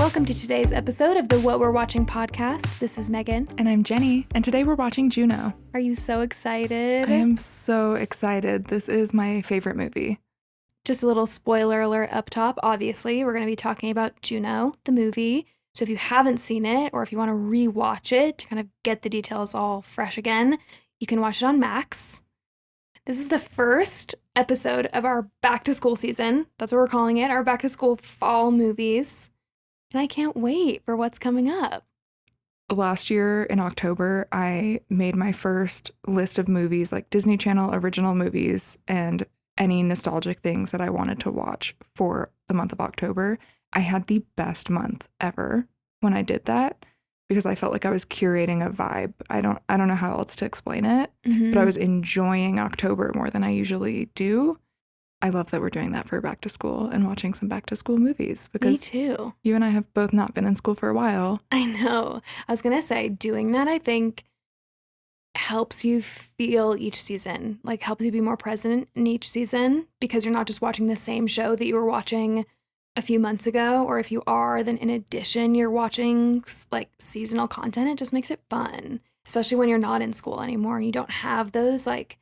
Welcome to today's episode of the What We're Watching podcast. This is Megan. And I'm Jeni, and today we're watching Juno. Are you so excited? I am so excited. This is my favorite movie. Just a little spoiler alert up top. Obviously, we're going to be talking about Juno, the movie. So if you haven't seen it, or if you want to re-watch it to kind of get the details all fresh again, you can watch it on Max. This is the first episode of our back-to-school season. That's what we're calling it, our back-to-school fall movies. And I can't wait for what's coming up. Last year in October, I made my first list of movies, like Disney Channel original movies and any nostalgic things that I wanted to watch for the month of October. I had the best month ever when I did that because I felt like I was curating a vibe. I don't know how else to explain it, but I was enjoying October more than I usually do. I love that we're doing that for back to school and watching some back to school movies because Me too. You and I have both not been in school for a while. I know. I was going to say, doing that, I think, helps you feel each season, like helps you be more present in each season because you're not just watching the same show that you were watching a few months ago, or if you are, then in addition, you're watching like seasonal content. It just makes it fun, especially when you're not in school anymore and you don't have those like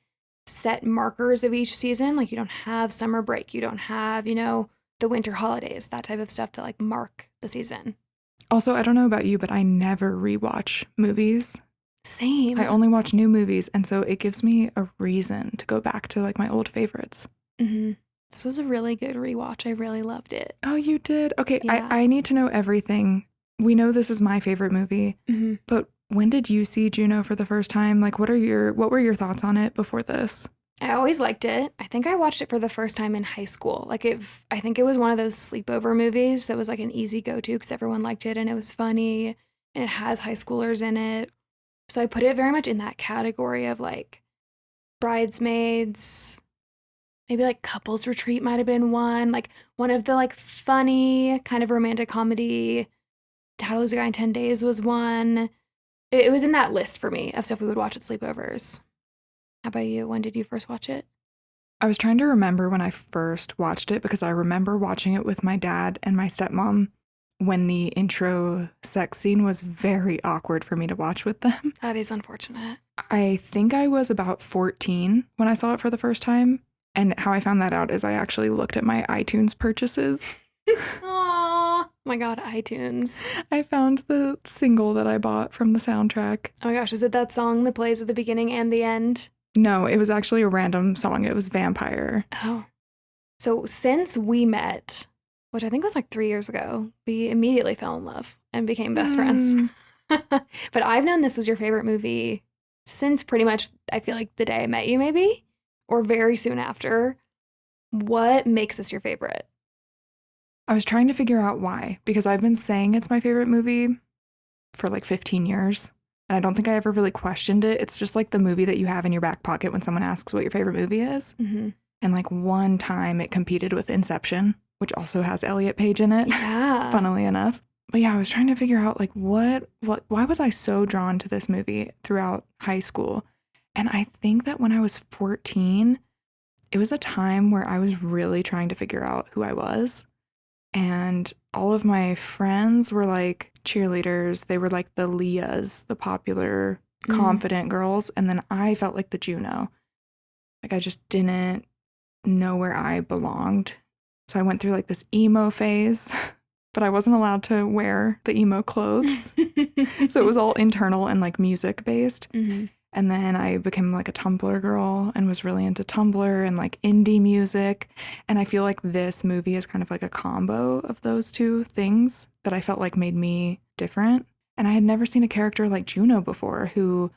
set markers of each season. Like you don't have summer break, you don't have, the winter holidays, that type of stuff that like mark the season. Also, I don't know about you, but I never rewatch movies. Same. I only watch new movies, and so it gives me a reason to go back to like my old favorites. This was a really good rewatch. I really loved it. Oh, you did? Okay, Yeah. I need to know everything. We know this is my favorite movie, but when did you see Juno for the first time? Like, what were your thoughts on it before this? I always liked it. I think I watched it for the first time in high school. I think it was one of those sleepover movies that was like an easy go-to because everyone liked it and it was funny and it has high schoolers in it. So I put it very much in that category of like Bridesmaids, maybe like Couples Retreat might have been one. Like one of the like funny kind of romantic comedy. How to Lose a Guy in 10 Days was one. It was in that list for me of stuff we would watch at sleepovers. How about you? When did you first watch it? I was trying to remember when I first watched it because I remember watching it with my dad and my stepmom when the intro sex scene was very awkward for me to watch with them. That is unfortunate. I think I was about 14 when I saw it for the first time. And how I found that out is I actually looked at my iTunes purchases. Oh my God, iTunes. I found the single that I bought from the soundtrack. Oh my gosh, is it that song that plays at the beginning and the end? No, it was actually a random song. It was Vampire. Oh. So since we met, which I think was like 3 years ago, we immediately fell in love and became best friends. But I've known this was your favorite movie since pretty much, I feel like the day I met you maybe, or very soon after. What makes this your favorite? I was trying to figure out why, because I've been saying it's my favorite movie for like 15 years, and I don't think I ever really questioned it. It's just like the movie that you have in your back pocket when someone asks what your favorite movie is. And like one time it competed with Inception, which also has Elliot Page in it, funnily enough. But yeah, I was trying to figure out like why was I so drawn to this movie throughout high school? And I think that when I was 14, it was a time where I was really trying to figure out who I was. And all of my friends were like cheerleaders. They were like the Leahs, the popular, confident girls. And then I felt like the Juno. Like I just didn't know where I belonged. So I went through like this emo phase, but I wasn't allowed to wear the emo clothes. So it was all internal and like music based. And then I became like a Tumblr girl and was really into Tumblr and like indie music. And I feel like this movie is kind of like a combo of those two things that I felt like made me different. And I had never seen a character like Juno before who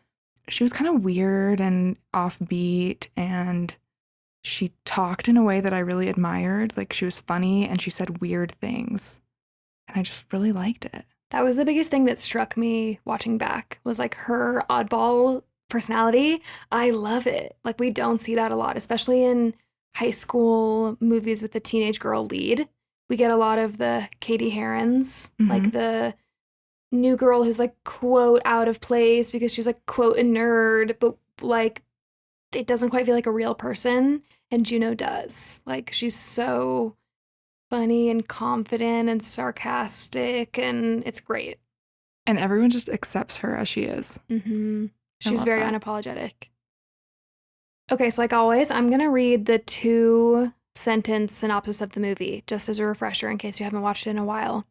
she was kind of weird and offbeat and she talked in a way that I really admired. Like she was funny and she said weird things. And I just really liked it. That was the biggest thing that struck me watching back was like her oddball personality. I love it. Like we don't see that a lot, especially in high school movies with the teenage girl lead. We get a lot of the Katie Herons, like the new girl who's like quote out of place because she's like quote a nerd, but like it doesn't quite feel like a real person. And Juno does. Like she's so funny and confident and sarcastic, and it's great. And everyone just accepts her as she is. Mm-hmm. I She's love very that. unapologetic. Okay, so like always, I'm going to read the 2-sentence synopsis of the movie, just as a refresher in case you haven't watched it in a while.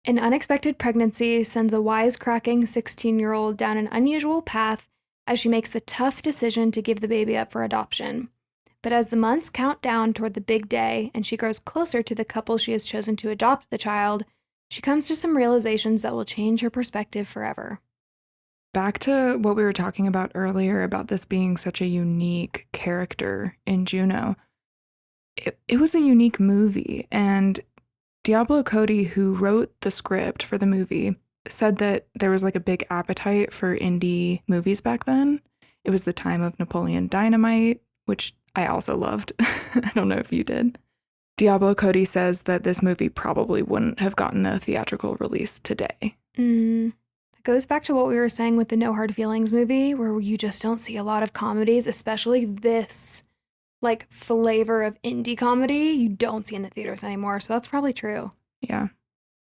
An unexpected pregnancy sends a wisecracking 16-year-old down an unusual path as she makes the tough decision to give the baby up for adoption. But as the months count down toward the big day and she grows closer to the couple she has chosen to adopt the child, she comes to some realizations that will change her perspective forever. Back to what we were talking about earlier about this being such a unique character in Juno. It was a unique movie, and Diablo Cody, who wrote the script for the movie, said that there was like a big appetite for indie movies back then. It was the time of Napoleon Dynamite, which I also loved. I don't know if you did. Diablo Cody says that this movie probably wouldn't have gotten a theatrical release today. It goes back to what we were saying with the No Hard Feelings movie, where you just don't see a lot of comedies, especially this like flavor of indie comedy you don't see in the theaters anymore. So that's probably true. Yeah.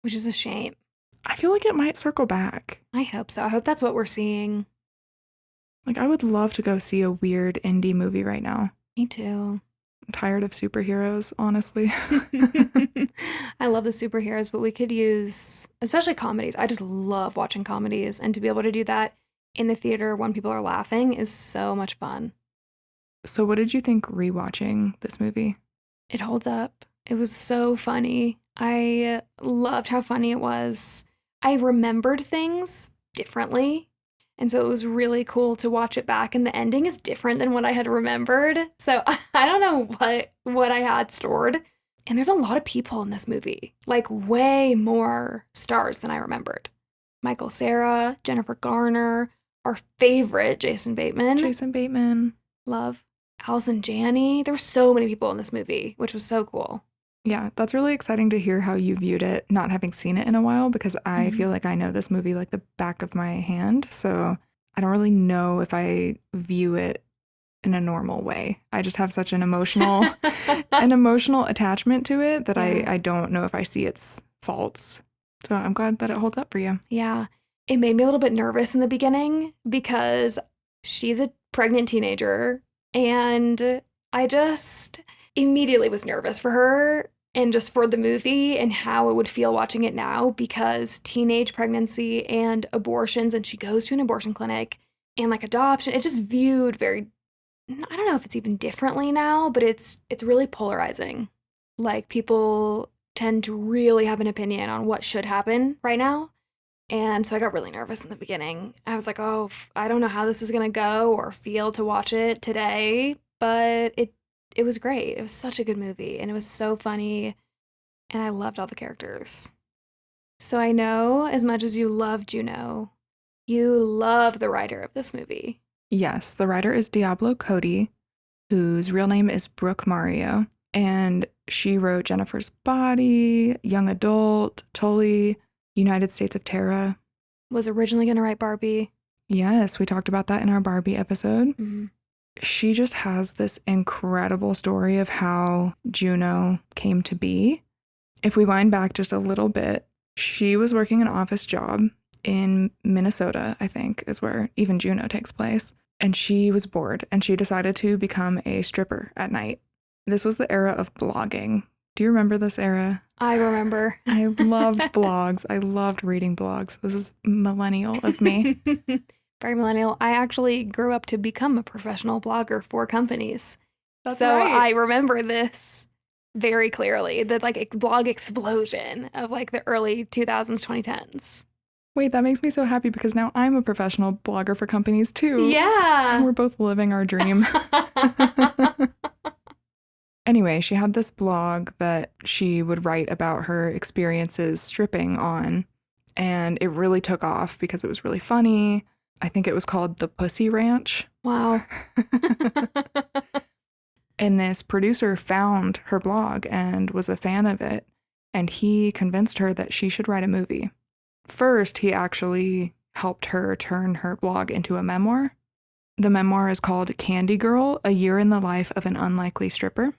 Which is a shame. I feel like it might circle back. I hope so. I hope that's what we're seeing. Like, I would love to go see a weird indie movie right now. Me too. I'm tired of superheroes, honestly. I love the superheroes, but we could use, especially comedies. I just love watching comedies, and to be able to do that in the theater when people are laughing is so much fun. So what did you think rewatching this movie? It holds up. It was so funny. I loved how funny it was. I remembered things differently. And so it was really cool to watch it back, and the ending is different than what I had remembered. So I don't know what I had stored. And there's a lot of people in this movie, like way more stars than I remembered. Michael Cera, Jennifer Garner, our favorite Jason Bateman. Jason Bateman. Love. Allison Janney. There were so many people in this movie, which was so cool. Yeah, that's really exciting to hear how you viewed it, not having seen it in a while, because I feel like I know this movie like the back of my hand. So I don't really know if I view it in a normal way. I just have such an emotional attachment to it that I don't know if I see its faults. So I'm glad that it holds up for you. Yeah. It made me a little bit nervous in the beginning because she's a pregnant teenager, and I just immediately was nervous for her and just for the movie and how it would feel watching it now, because teenage pregnancy and abortions, and she goes to an abortion clinic, and like adoption, it's just viewed very, I don't know if it's even differently now, but it's really polarizing. Like, people tend to really have an opinion on what should happen right now. And so I got really nervous in the beginning. I was like, oh, I don't know how this is going to go or feel to watch it today, but it was great. It was such a good movie, and it was so funny, and I loved all the characters. So I know, as much as you love Juno, you love the writer of this movie. Yes, the writer is Diablo Cody, whose real name is Brooke Mario, and she wrote Jennifer's Body, Young Adult, Tully, United States of Terra. Was originally going to write Barbie. Yes, we talked about that in our Barbie episode. Mm-hmm. She just has this incredible story of how Juno came to be. If we wind back just a little bit, she was working an office job in Minnesota, I think, is where even Juno takes place. And she was bored, and she decided to become a stripper at night. This was the era of blogging. Do you remember this era? I remember. I loved blogs. I loved reading blogs. This is millennial of me. Very millennial. I actually grew up to become a professional blogger for companies. That's so right. I remember this very clearly, the like blog explosion of like the early 2000s, 2010s. Wait, that makes me so happy because now I'm a professional blogger for companies too. Yeah. And we're both living our dream. Anyway, she had this blog that she would write about her experiences stripping on, and it really took off because it was really funny. I think it was called The Pussy Ranch. Wow. And this producer found her blog and was a fan of it, and he convinced her that she should write a movie. First, he actually helped her turn her blog into a memoir. The memoir is called Candy Girl, A Year in the Life of an Unlikely Stripper.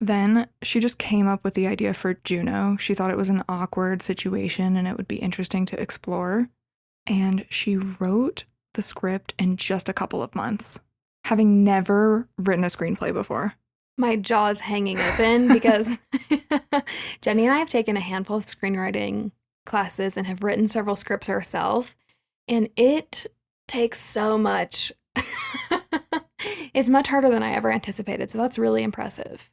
Then she just came up with the idea for Juno. She thought it was an awkward situation and it would be interesting to explore. And she wrote the script in just a couple of months, having never written a screenplay before. My jaw's hanging open because Jeni and I have taken a handful of screenwriting classes and have written several scripts ourselves, and it takes so much. It's much harder than I ever anticipated, so that's really impressive.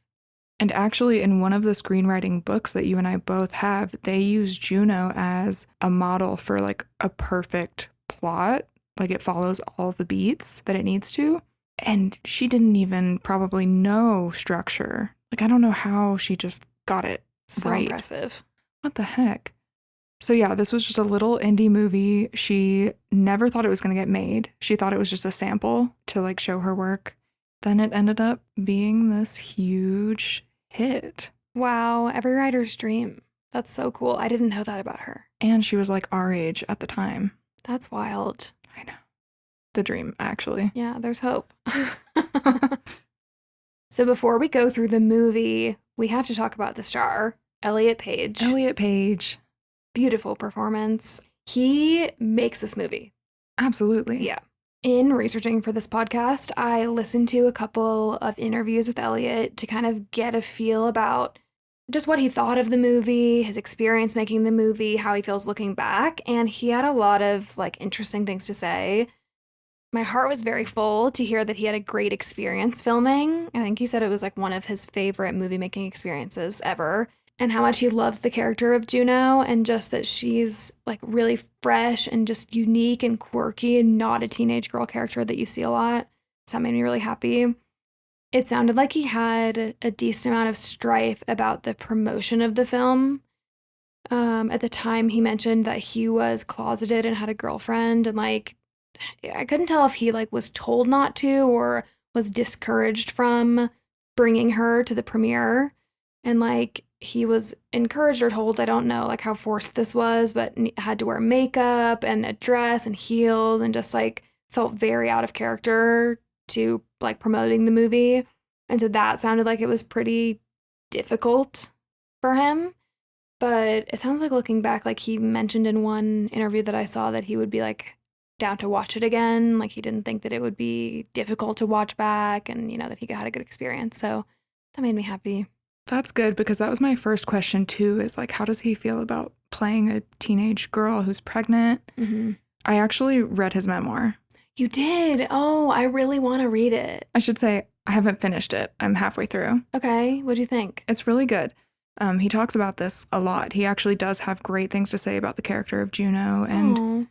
And actually, in one of the screenwriting books that you and I both have, they use Juno as a model for like a perfect plot. Like it follows all the beats that it needs to. And she didn't even probably know structure. Like, I don't know how she just got it So right. impressive. What the heck? So yeah, this was just a little indie movie. She never thought it was going to get made. She thought it was just a sample to like show her work. Then it ended up being this huge hit. Wow, every writer's dream. That's so cool. I didn't know that about her. And she was like our age at the time. That's wild. I know. The dream, actually. Yeah, there's hope. So before we go through the movie, we have to talk about the star, Elliot Page. Elliot Page. Beautiful performance. He makes this movie. Absolutely. Yeah. In researching for this podcast, I listened to a couple of interviews with Elliot to kind of get a feel about just what he thought of the movie, his experience making the movie, how he feels looking back, and he had a lot of like interesting things to say. My heart was very full to hear that he had a great experience filming. I think he said it was like one of his favorite movie making experiences ever, and how much he loves the character of Juno, and just that she's like really fresh and just unique and quirky and not a teenage girl character that you see a lot. So that made me really happy. It sounded like he had a decent amount of strife about the promotion of the film. At the time, he mentioned that he was closeted and had a girlfriend, and like I couldn't tell if he like was told not to or was discouraged from bringing her to the premiere, and like he was encouraged or told, I don't know like how forced this was, but had to wear makeup and a dress and heels and just like felt very out of character to like promoting the movie. And so that sounded like it was pretty difficult for him. But it sounds like looking back, like he mentioned in one interview that I saw that he would be like down to watch it again. Like he didn't think that it would be difficult to watch back, and you know that he had a good experience. So that made me happy. That's good, because that was my first question too, is like, how does he feel about playing a teenage girl who's pregnant? Mm-hmm. I actually read his memoir. You did? Oh, I really want to read it. I should say I haven't finished it. I'm halfway through. Okay, what do you think? It's really good. He talks about this a lot. He actually does have great things to say about the character of Juno, and Aww.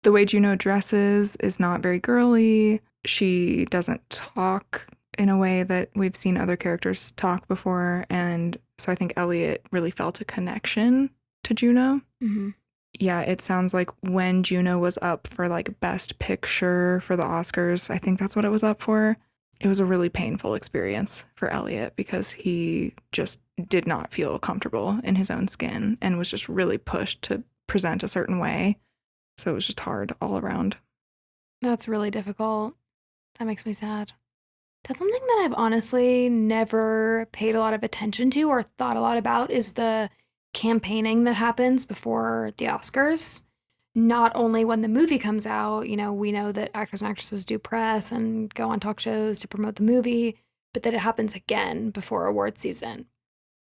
the way Juno dresses is not very girly. She doesn't talk in a way that we've seen other characters talk before, and so I think Elliot really felt a connection to Juno. Mm-hmm. Yeah, it sounds like when Juno was up for like Best Picture for the Oscars, I think that's what it was up for. It was a really painful experience for Elliot because he just did not feel comfortable in his own skin and was just really pushed to present a certain way. So it was just hard all around. That's really difficult. That makes me sad. That's something that I've honestly never paid a lot of attention to or thought a lot about, is the campaigning that happens before the Oscars. Not only when the movie comes out, you know, we know that actors and actresses do press and go on talk shows to promote the movie, but that it happens again before award season.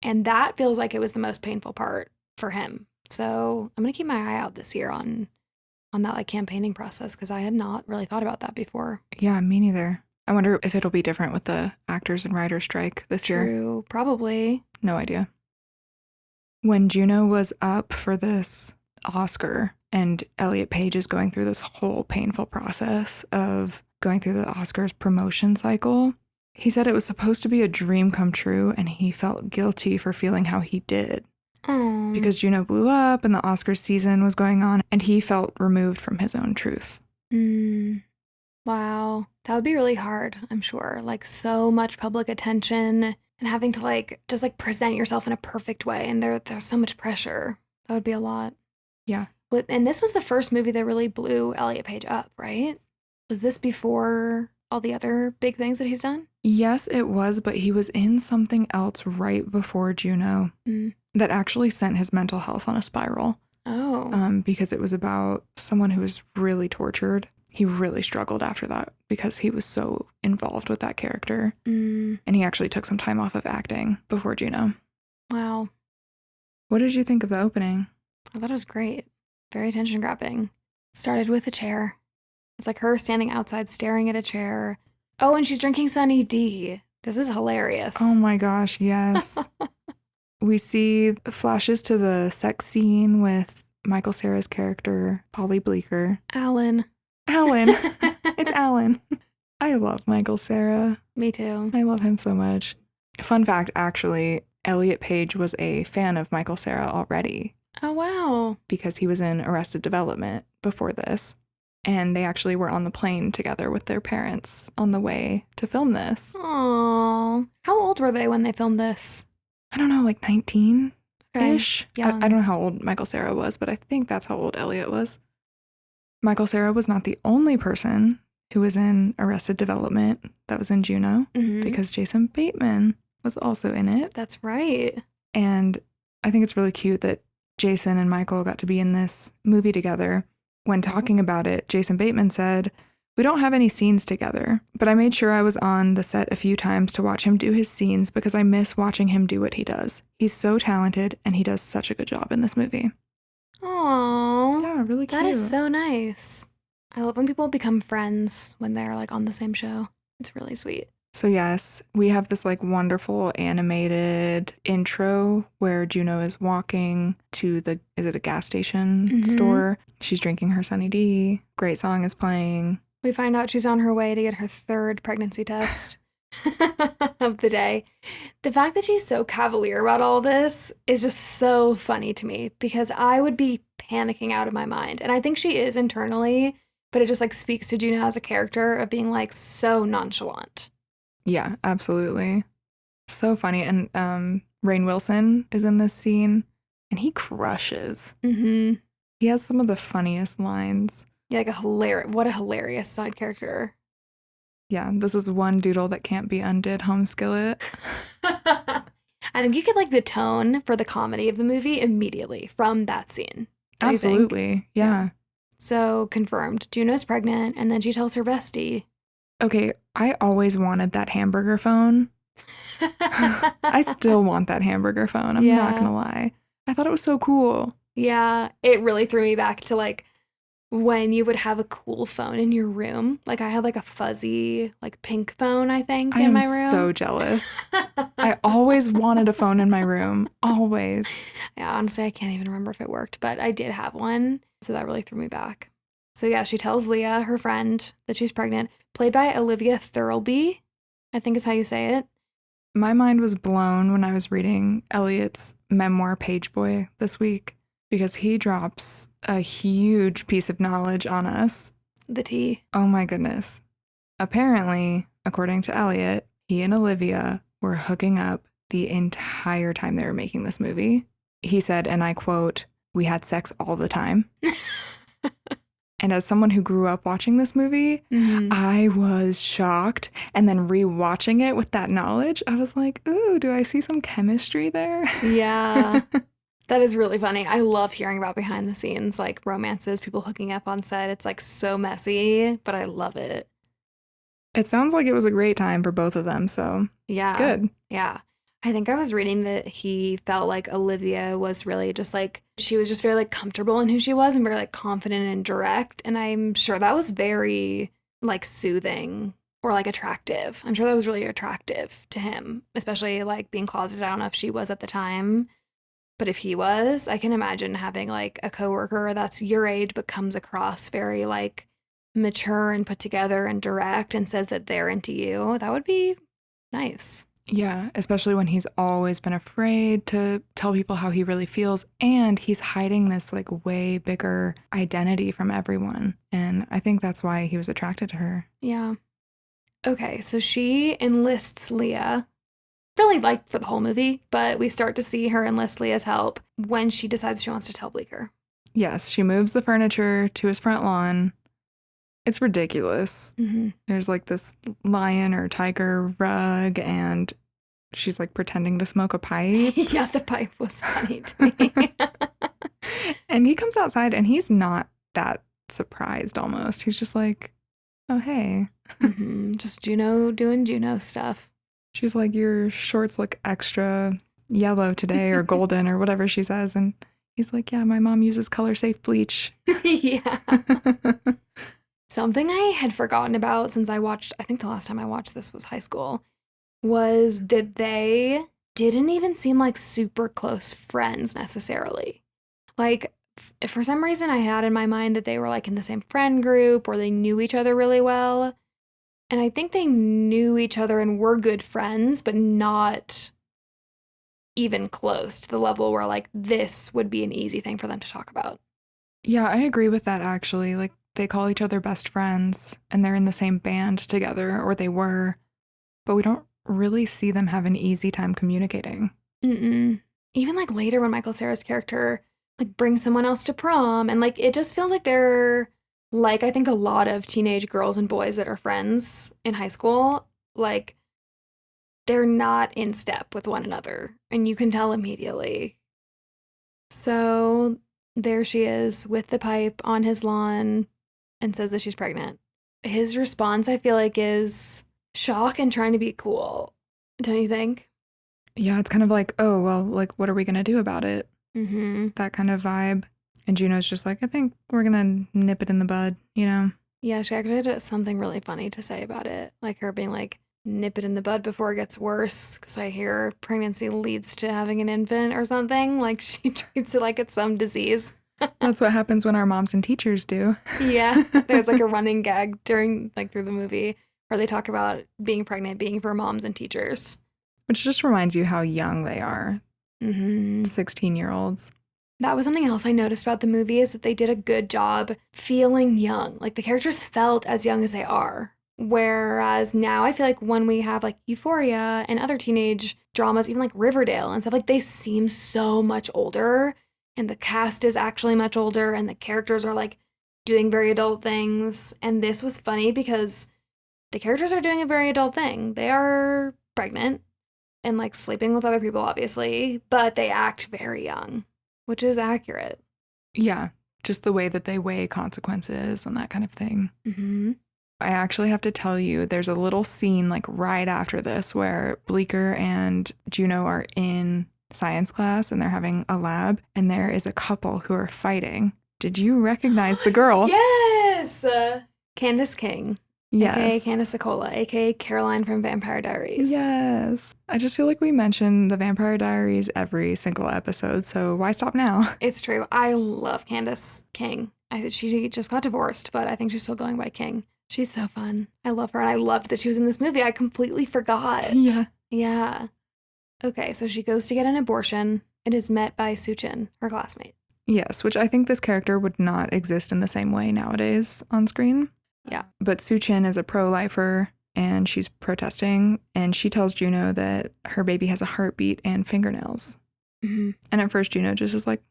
And that feels like it was the most painful part for him. So I'm going to keep my eye out this year on that like campaigning process, because I had not really thought about that before. Yeah, me neither. I wonder if it'll be different with the actors and writers strike this year. True, probably. No idea. When Juno was up for this Oscar and Elliot Page is going through this whole painful process of going through the Oscars promotion cycle, he said it was supposed to be a dream come true, and he felt guilty for feeling how he did. Aww. Because Juno blew up and the Oscars season was going on, and he felt removed from his own truth. Wow. That would be really hard, I'm sure. Like so much public attention and having to like just like present yourself in a perfect way, and there's so much pressure. That would be a lot. Yeah. And this was the first movie that really blew Elliot Page up, right? Was this before all the other big things that he's done? Yes, it was, but he was in something else right before Juno that actually sent his mental health on a spiral. Oh. Because it was about someone who was really tortured. He really struggled after that because he was so involved with that character. And he actually took some time off of acting before Juno. Wow. What did you think of the opening? I thought it was great. Very attention grabbing. Started with a chair. It's like her standing outside staring at a chair. Oh, and she's drinking Sunny D. This is hilarious. Oh my gosh, yes. We see flashes to the sex scene with Michael Cera's character, Polly Bleecker. Alan. It's Alan. I love Michael Cera. Me too. I love him so much. Fun fact, actually, Elliot Page was a fan of Michael Cera already. Oh, wow. Because he was in Arrested Development before this. And they actually were on the plane together with their parents on the way to film this. Aww. How old were they when they filmed this? I don't know, like 19-ish? Okay. I don't know how old Michael Cera was, but I think that's how old Elliot was. Michael Cera was not the only person who was in Arrested Development that was in Juno, because Jason Bateman was also in it. That's right. And I think it's really cute that Jason and Michael got to be in this movie together. When talking about it, Jason Bateman said, "We don't have any scenes together, but I made sure I was on the set a few times to watch him do his scenes because I miss watching him do what he does. He's so talented and he does such a good job in this movie." Aww. Yeah, really cute. That is so nice. I love when people become friends when they're like on the same show. It's really sweet. So yes, we have this like wonderful animated intro where Juno is walking to is it a gas station store? She's drinking her Sunny D. Great song is playing. We find out she's on her way to get her third pregnancy test of the day. The fact that she's so cavalier about all this is just so funny to me because I would be panicking out of my mind. And I think she is internally, but it just like speaks to Juno as a character of being like so nonchalant. Yeah, absolutely. So funny. And Rainn Wilson is in this scene and he crushes. He has some of the funniest lines. Yeah, like what a hilarious side character. Yeah, this is one doodle that can't be undid, home skillet. I think you get like the tone for the comedy of the movie immediately from that scene. Absolutely, yeah. So confirmed, Juno's pregnant, and then she tells her bestie. Okay, I always wanted that hamburger phone. I still want that hamburger phone, I'm not gonna lie. I thought it was so cool. Yeah, it really threw me back to like when you would have a cool phone in your room. Like I had like a fuzzy, like pink phone, I think, in my room. I am so jealous. I always wanted a phone in my room. Always. Yeah, honestly, I can't even remember if it worked, but I did have one. So that really threw me back. So yeah, she tells Leah, her friend, that she's pregnant, played by Olivia Thirlby, I think is how you say it. My mind was blown when I was reading Elliot's memoir, Page Boy, this week. Because he drops a huge piece of knowledge on us. The tea. Oh my goodness. Apparently, according to Elliot, he and Olivia were hooking up the entire time they were making this movie. He said, and I quote, "We had sex all the time." And as someone who grew up watching this movie, I was shocked. And then rewatching it with that knowledge, I was like, ooh, do I see some chemistry there? Yeah. That is really funny. I love hearing about behind the scenes, like romances, people hooking up on set. It's like so messy, but I love it. It sounds like it was a great time for both of them, so yeah. Good. Yeah. I think I was reading that he felt like Olivia was really just like, she was just very like comfortable in who she was and very like confident and direct. And I'm sure that was very like soothing or like attractive. I'm sure that was really attractive to him, especially like being closeted. I don't know if she was at the time. But if he was, I can imagine having like a coworker that's your age but comes across very like mature and put together and direct and says that they're into you. That would be nice. Yeah, especially when he's always been afraid to tell people how he really feels and he's hiding this like way bigger identity from everyone. And I think that's why he was attracted to her. Yeah. Okay, so she enlists Leah. Really like for the whole movie, but we start to see her enlist Leah's help when she decides she wants to tell Bleecker. Yes, she moves the furniture to his front lawn. It's ridiculous. Mm-hmm. There's like this lion or tiger rug, and she's like pretending to smoke a pipe. Yeah, the pipe was funny to me. And he comes outside and he's not that surprised almost. He's just like, oh, hey. Mm-hmm. Just Juno doing Juno stuff. She's like, your shorts look extra yellow today or golden or whatever she says. And he's like, yeah, my mom uses color safe bleach. Yeah. Something I had forgotten about since I think the last time I watched this was high school, was that they didn't even seem like super close friends necessarily. Like, for some reason, I had in my mind that they were like in the same friend group or they knew each other really well. And I think they knew each other and were good friends, but not even close to the level where like this would be an easy thing for them to talk about. Yeah, I agree with that actually. Like, they call each other best friends and they're in the same band together, or they were, but we don't really see them have an easy time communicating. Mm-mm. Even like later when Michael Cera's character like brings someone else to prom, and like it just feels like they're like, I think a lot of teenage girls and boys that are friends in high school, like they're not in step with one another, and you can tell immediately. So there she is with the pipe on his lawn and says that she's pregnant. His response, I feel like, is shock and trying to be cool. Don't you think? Yeah, it's kind of like, oh, well, like, what are we going to do about it? Mm-hmm. That kind of vibe. And Juno's just like, I think we're going to nip it in the bud, you know? Yeah, she actually had something really funny to say about it. Like her being like, nip it in the bud before it gets worse, because I hear pregnancy leads to having an infant or something. Like she treats it like it's some disease. That's what happens when our moms and teachers do. Yeah, there's like a running gag through the movie where they talk about being pregnant being for moms and teachers. Which just reminds you how young they are. Mm-hmm. 16-year-olds. That was something else I noticed about the movie, is that they did a good job feeling young. Like the characters felt as young as they are. Whereas now I feel like when we have like Euphoria and other teenage dramas, even like Riverdale and stuff, like they seem so much older, and the cast is actually much older, and the characters are like doing very adult things. And this was funny because the characters are doing a very adult thing. They are pregnant and like sleeping with other people, obviously, but they act very young, which is accurate. Yeah, just the way that they weigh consequences and that kind of thing. Mm-hmm. I actually have to tell you, there's a little scene like right after this where Bleecker and Juno are in science class and they're having a lab, and there is a couple who are fighting. Did you recognize the girl? Yes! Candace King. Yes. AKA Candace Acola, AKA Caroline from Vampire Diaries. Yes. I just feel like we mention the Vampire Diaries every single episode, so why stop now? It's true. I love Candace King. She just got divorced, but I think she's still going by King. She's so fun. I love her, and I loved that she was in this movie. I completely forgot. Yeah. Yeah. Okay, so she goes to get an abortion and is met by Suchin, her classmate. Yes, which I think this character would not exist in the same way nowadays on screen. Yeah. But Suchin is a pro-lifer, and she's protesting, and she tells Juno that her baby has a heartbeat and fingernails. Mm-hmm. And at first Juno just is like,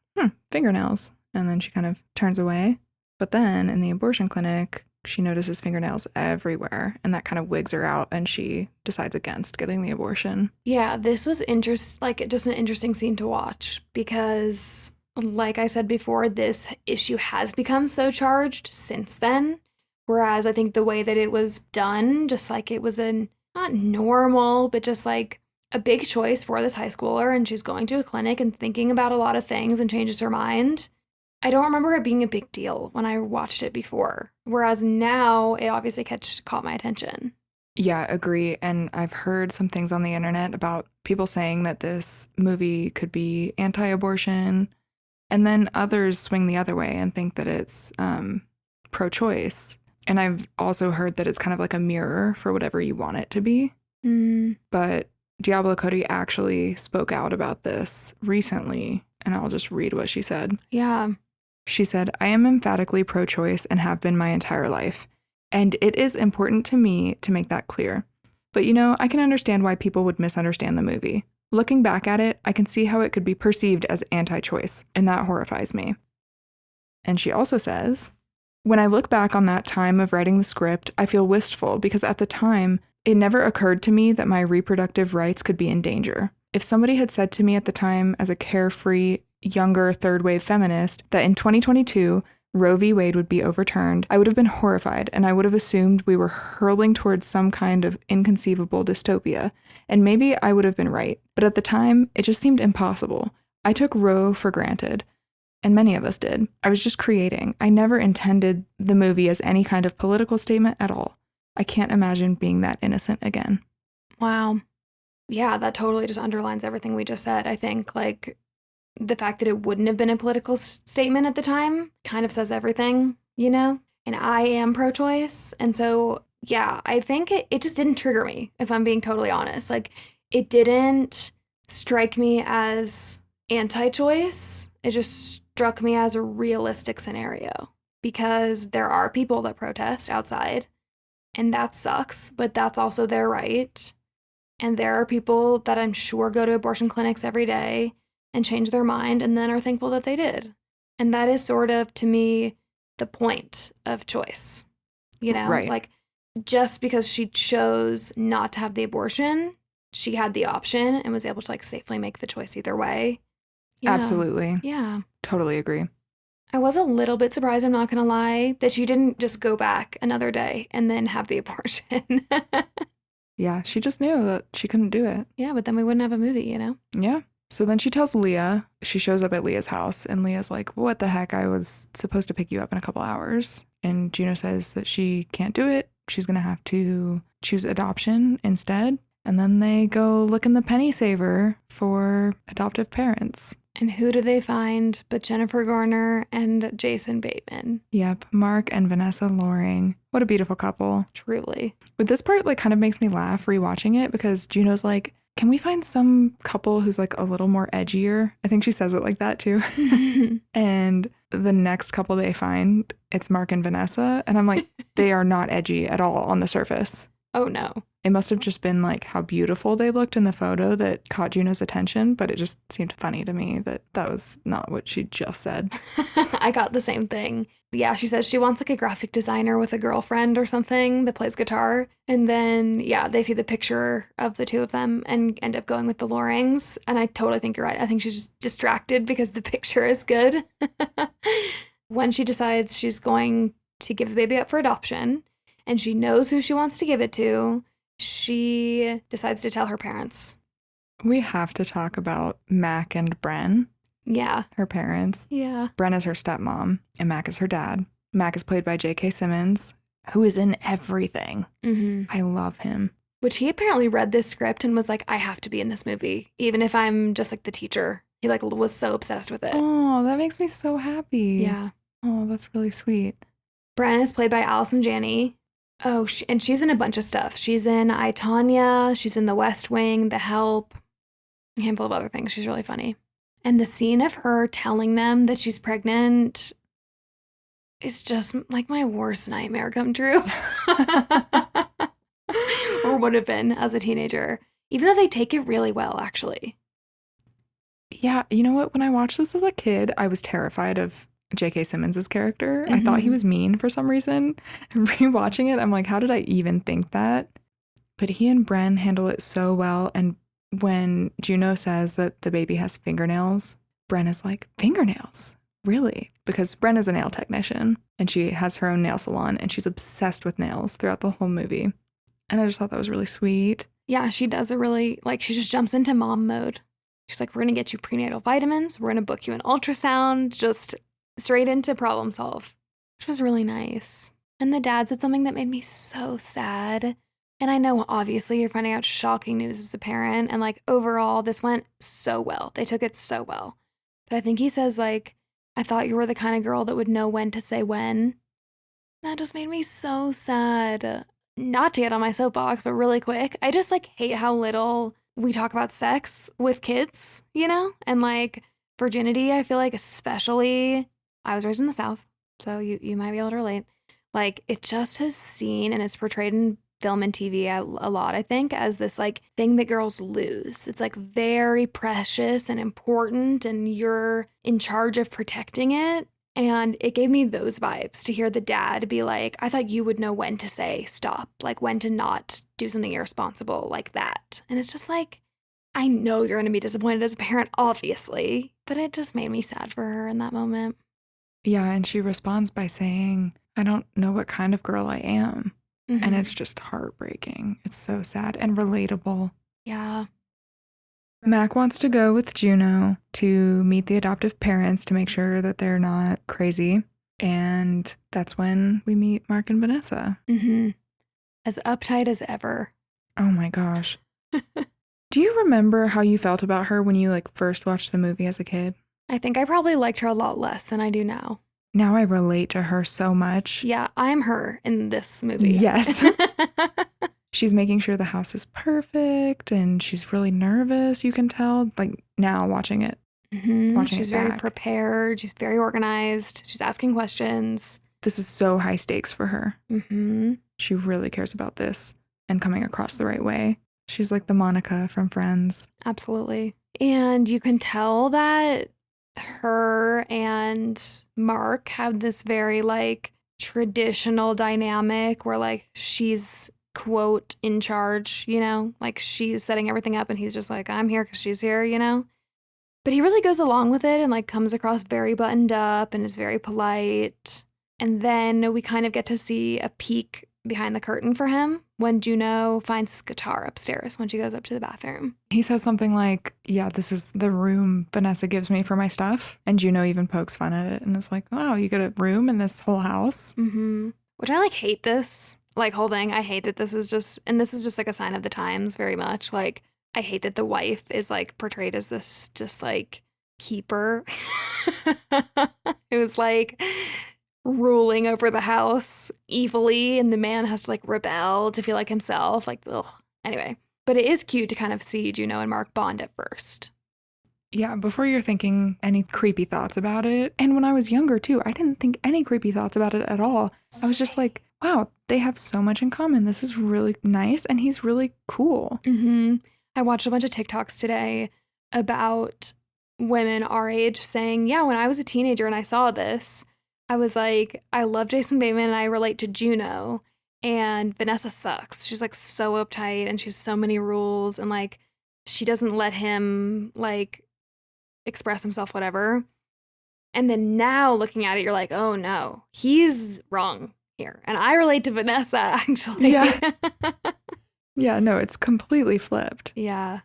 fingernails. And then she kind of turns away. But then in the abortion clinic, she notices fingernails everywhere, and that kind of wigs her out, and she decides against getting the abortion. Yeah, this was just an interesting scene to watch because, like I said before, this issue has become so charged since then. Whereas I think the way that it was done, just like it was not normal, but just like a big choice for this high schooler, and she's going to a clinic and thinking about a lot of things and changes her mind. I don't remember it being a big deal when I watched it before, whereas now it obviously caught my attention. Yeah, agree. And I've heard some things on the internet about people saying that this movie could be anti-abortion, and then others swing the other way and think that it's pro-choice. And I've also heard that it's kind of like a mirror for whatever you want it to be. But Diablo Cody actually spoke out about this recently, and I'll just read what she said. Yeah. She said, I am emphatically pro-choice and have been my entire life. And it is important to me to make that clear. But I can understand why people would misunderstand the movie. Looking back at it, I can see how it could be perceived as anti-choice, and that horrifies me. And she also says, When I look back on that time of writing the script, I feel wistful because at the time, it never occurred to me that my reproductive rights could be in danger. If somebody had said to me at the time as a carefree, younger third-wave feminist that in 2022, Roe v. Wade would be overturned, I would have been horrified and I would have assumed we were hurtling towards some kind of inconceivable dystopia. And maybe I would have been right. But at the time, it just seemed impossible. I took Roe for granted. And many of us did. I was just creating. I never intended the movie as any kind of political statement at all. I can't imagine being that innocent again. Wow. Yeah, that totally just underlines everything we just said. I think, like, the fact that it wouldn't have been a political statement at the time kind of says everything, you know? And I am pro-choice. And so, yeah, I think it just didn't trigger me, if I'm being totally honest. Like, it didn't strike me as anti-choice. It just struck me as a realistic scenario because there are people that protest outside and that sucks, but that's also their right. And there are people that I'm sure go to abortion clinics every day and change their mind and then are thankful that they did. And that is sort of, to me, the point of choice. You know, Right. like just because she chose not to have the abortion, she had the option and was able to like safely make the choice either way. Yeah. Absolutely. Yeah. Totally agree. I was a little bit surprised, I'm not going to lie, that she didn't just go back another day and then have the abortion. Yeah, she just knew that she couldn't do it. Yeah, but then we wouldn't have a movie, you know? Yeah. So then she tells Leah, she shows up at Leah's house, and Leah's like, what the heck? I was supposed to pick you up in a couple hours. And Juno says that she can't do it. She's going to have to choose adoption instead. And then they go look in the penny saver for adoptive parents. And who do they find but Jennifer Garner and Jason Bateman? Yep, Mark and Vanessa Loring. What a beautiful couple. Truly. But this part like kind of makes me laugh rewatching it because Juno's like, can we find some couple who's like a little more edgier? I think she says it like that too. And the next couple they find, it's Mark and Vanessa. And I'm like, they are not edgy at all on the surface. Oh no. It must have just been like how beautiful they looked in the photo that caught Juno's attention, but it just seemed funny to me that that was not what she just said. I got the same thing. Yeah, she says she wants like a graphic designer with a girlfriend or something that plays guitar. And then, yeah, they see the picture of the two of them and end up going with the Lorings. And I totally think you're right. I think she's just distracted because the picture is good. When she decides she's going to give the baby up for adoption and she knows who she wants to give it to, she decides to tell her parents. We have to talk about Mac and Bren. Yeah. Her parents. Yeah. Bren is her stepmom, and Mac is her dad. Mac is played by J.K. Simmons, who is in everything. Mm-hmm. I love him. Which he apparently read this script and was like, I have to be in this movie, even if I'm just like the teacher. He like was so obsessed with it. Oh, that makes me so happy. Yeah. Oh, that's really sweet. Bren is played by Allison Janney. Oh, and she's in a bunch of stuff. She's in I, Tonya. She's in The West Wing, The Help, a handful of other things. She's really funny. And the scene of her telling them that she's pregnant is just like my worst nightmare come true. Or would have been as a teenager. Even though they take it really well, actually. Yeah, you know what? When I watched this as a kid, I was terrified of J.K. Simmons' character. I thought he was mean for some reason. And rewatching it, I'm like, how did I even think that? But he and Bren handle it so well. And when Juno says that the baby has fingernails, Bren is like, fingernails? Really? Because Bren is a nail technician and she has her own nail salon and she's obsessed with nails throughout the whole movie. And I just thought that was really sweet. Yeah, she does a really, like, she just jumps into mom mode. She's like, we're going to get you prenatal vitamins. We're going to book you an ultrasound. Just straight into problem solve, which was really nice. And the dad said something that made me so sad. And I know, obviously, you're finding out shocking news as a parent. And, like, overall, this went so well. They took it so well. But I think he says, like, I thought you were the kind of girl that would know when to say when. That just made me so sad. Not to get on my soapbox, but really quick. I just, like, hate how little we talk about sex with kids, you know? And, like, virginity, I feel like especially, I was raised in the South, so you might be able to relate. Like, it just has seen, and it's portrayed in film and TV a lot, I think, as this, like, thing that girls lose. It's, like, very precious and important, and you're in charge of protecting it. And it gave me those vibes to hear the dad be like, I thought you would know when to say stop, like when to not do something irresponsible like that. And it's just like, I know you're going to be disappointed as a parent, obviously, but it just made me sad for her in that moment. Yeah, and she responds by saying, I don't know what kind of girl I am. Mm-hmm. And it's just heartbreaking. It's so sad and relatable. Yeah. Mac wants to go with Juno to meet the adoptive parents to make sure that they're not crazy. And that's when we meet Mark and Vanessa. Mm-hmm. As uptight as ever. Oh my gosh. Do you remember how you felt about her when you like first watched the movie as a kid? I think I probably liked her a lot less than I do now. Now I relate to her so much. Yeah, I'm her in this movie. Yes. She's making sure the house is perfect and she's really nervous, you can tell, like now watching it. Mm-hmm. Watching She's it very back. prepared. She's very organized. She's asking questions. This is so high stakes for her. Mm-hmm. She really cares about this and coming across the right way. She's like the Monica from Friends. Absolutely. And you can tell that her and Mark have this very like traditional dynamic where like she's quote in charge, you know, like she's setting everything up and he's just like, I'm here because she's here, you know. But he really goes along with it and like comes across very buttoned up and is very polite. And then we kind of get to see a peek behind the curtain for him when Juno finds his guitar upstairs when she goes up to the bathroom. He says something like, yeah, this is the room Vanessa gives me for my stuff. And Juno even pokes fun at it and is like, wow, you get a room in this whole house? Mm-hmm. Which I like hate this, like whole thing. I hate that this is just like a sign of the times very much. Like I hate that the wife is like portrayed as this just like keeper. It was like ruling over the house evilly, and the man has to like rebel to feel like himself. Like, ugh. Anyway, but it is cute to kind of see Juno and Mark bond at first. Yeah, before you're thinking any creepy thoughts about it. And when I was younger too, I didn't think any creepy thoughts about it at all. I was just like, wow, they have so much in common. This is really nice, and he's really cool. Mm-hmm. I watched a bunch of TikToks today about women our age saying, yeah, when I was a teenager and I saw this, I was like, I love Jason Bateman and I relate to Juno, and Vanessa sucks. She's like so uptight and she's so many rules and like she doesn't let him like express himself, whatever. And then now looking at it, you're like, oh no, he's wrong here. And I relate to Vanessa actually. Yeah. Yeah, no, it's completely flipped. Yeah.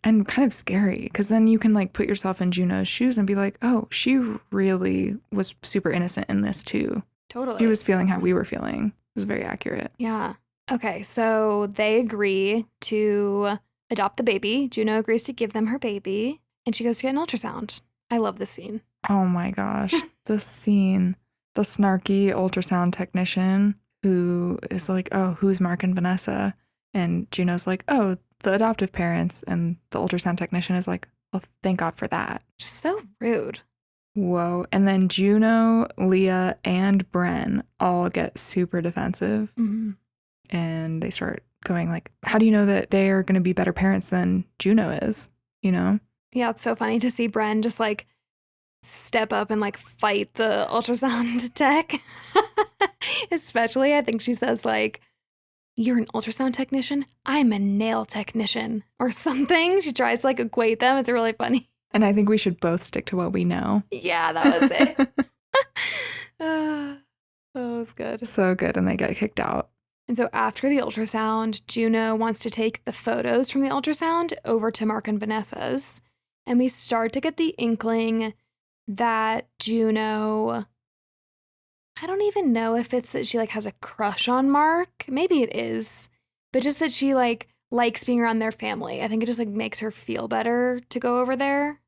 And kind of scary, because then you can like put yourself in Juno's shoes and be like, oh, she really was super innocent in this too. Totally. She was feeling how we were feeling. It was very accurate. Yeah. Okay, so they agree to adopt the baby. Juno agrees to give them her baby, and she goes to get an ultrasound. I love this scene. Oh my gosh. This scene. The snarky ultrasound technician who is like, oh, who's Mark and Vanessa? And Juno's like, oh, the adoptive parents. And the ultrasound technician is like, well, thank God for that. Just so rude. Whoa. And then Juno, Leah, and Bren all get super defensive. Mm-hmm. And they start going like, how do you know that they are going to be better parents than Juno is? You know? Yeah, it's so funny to see Bren just like step up and like fight the ultrasound tech. Especially, I think she says like, you're an ultrasound technician? I'm a nail technician or something. She tries to like equate them. It's really funny. And I think we should both stick to what we know. Yeah, that was it. Oh, it was good. So good. And they get kicked out. And so after the ultrasound, Juno wants to take the photos from the ultrasound over to Mark and Vanessa's. And we start to get the inkling that Juno, I don't even know if it's that she like has a crush on Mark. Maybe it is. But just that she like likes being around their family. I think it just like makes her feel better to go over there.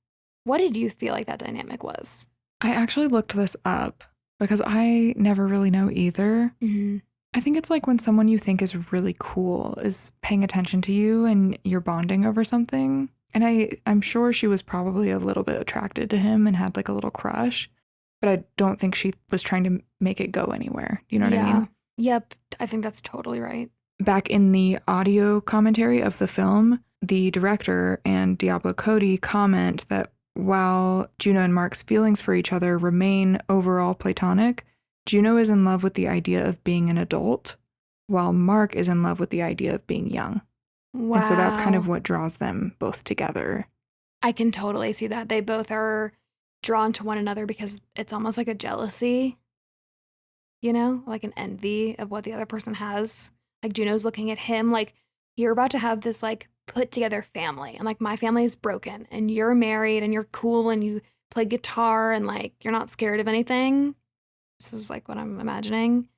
What did you feel like that dynamic was? I actually looked this up because I never really know either. Mm-hmm. I think it's like when someone you think is really cool is paying attention to you and you're bonding over something. And I'm sure she was probably a little bit attracted to him and had like a little crush, but I don't think she was trying to make it go anywhere. You know what I mean? Yep. I think that's totally right. Back in the audio commentary of the film, the director and Diablo Cody comment that while Juno and Mark's feelings for each other remain overall platonic, Juno is in love with the idea of being an adult, while Mark is in love with the idea of being young. Wow. And so that's kind of what draws them both together. I can totally see that. They both are drawn to one another because it's almost like a jealousy, you know, like an envy of what the other person has. Like Juno's looking at him like, you're about to have this like put together family, and like my family is broken, and you're married and you're cool and you play guitar and like you're not scared of anything. This is like what I'm imagining.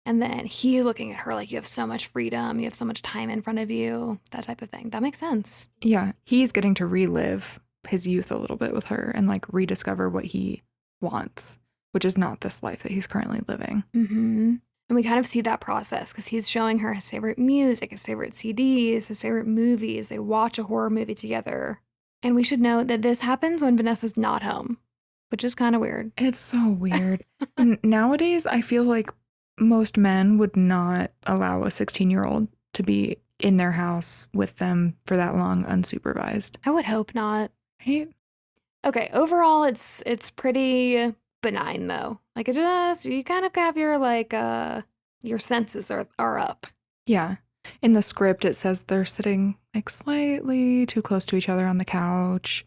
And then he's looking at her like, you have so much freedom, you have so much time in front of you, that type of thing. That makes sense. Yeah, he's getting to relive his youth a little bit with her and like rediscover what he wants, which is not this life that he's currently living. Mm-hmm. And we kind of see that process because he's showing her his favorite music, his favorite CDs, his favorite movies. They watch a horror movie together. And we should note that this happens when Vanessa's not home, which is kind of weird. It's so weird. Nowadays, I feel like most men would not allow a 16-year-old to be in their house with them for that long unsupervised. I would hope not. Right? Okay, overall, it's pretty benign though. Like it just, you kind of have your like your senses are up. Yeah. In the script, it says they're sitting like slightly too close to each other on the couch.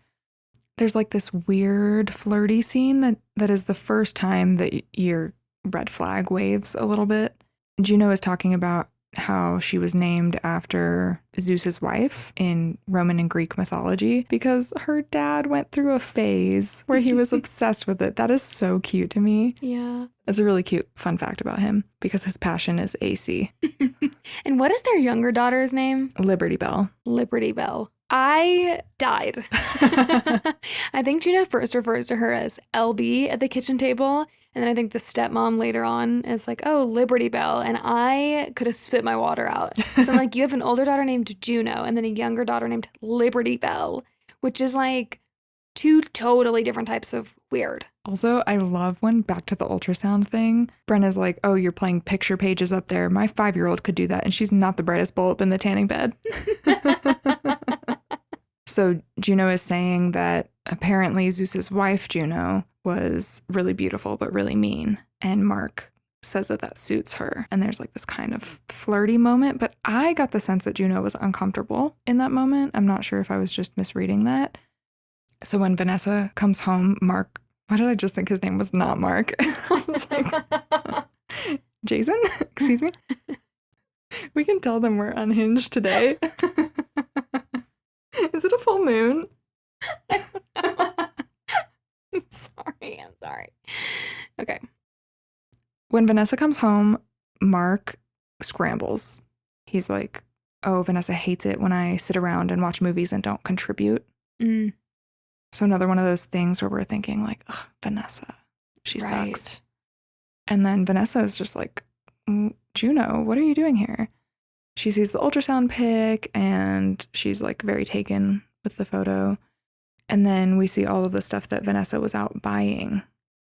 There's like this weird flirty scene that is the first time that your red flag waves a little bit. Juno is talking about how she was named after Zeus's wife in Roman and Greek mythology because her dad went through a phase where he was obsessed with it. That is so cute to me. Yeah. It's a really cute fun fact about him because his passion is AC. And what is their younger daughter's name? Liberty Bell. Liberty Bell. I died. I think Juno first refers to her as LB at the kitchen table. And then I think the stepmom later on is like, oh, Liberty Bell. And I could have spit my water out. So I'm like, you have an older daughter named Juno and then a younger daughter named Liberty Bell, which is like two totally different types of weird. Also, I love when back to the ultrasound thing, Brenna's like, oh, you're playing picture pages up there. My 5-year-old could do that. And she's not the brightest bulb in the tanning bed. So Juno is saying that apparently Zeus's wife, Juno, was really beautiful but really mean. And Mark says that suits her. And there's like this kind of flirty moment. But I got the sense that Juno was uncomfortable in that moment. I'm not sure if I was just misreading that. So when Vanessa comes home, Mark, why did I just think his name was not Mark? I was like, Jason? Excuse me? We can tell them we're unhinged today. Is it a full moon? I don't know. I'm sorry. Okay. When Vanessa comes home, Mark scrambles. He's like, oh, Vanessa hates it when I sit around and watch movies and don't contribute. Mm. So another one of those things where we're thinking like, ugh, Vanessa, she sucks. And then Vanessa is just like, Juno, what are you doing here? She sees the ultrasound pic and she's like very taken with the photo. And then we see all of the stuff that Vanessa was out buying.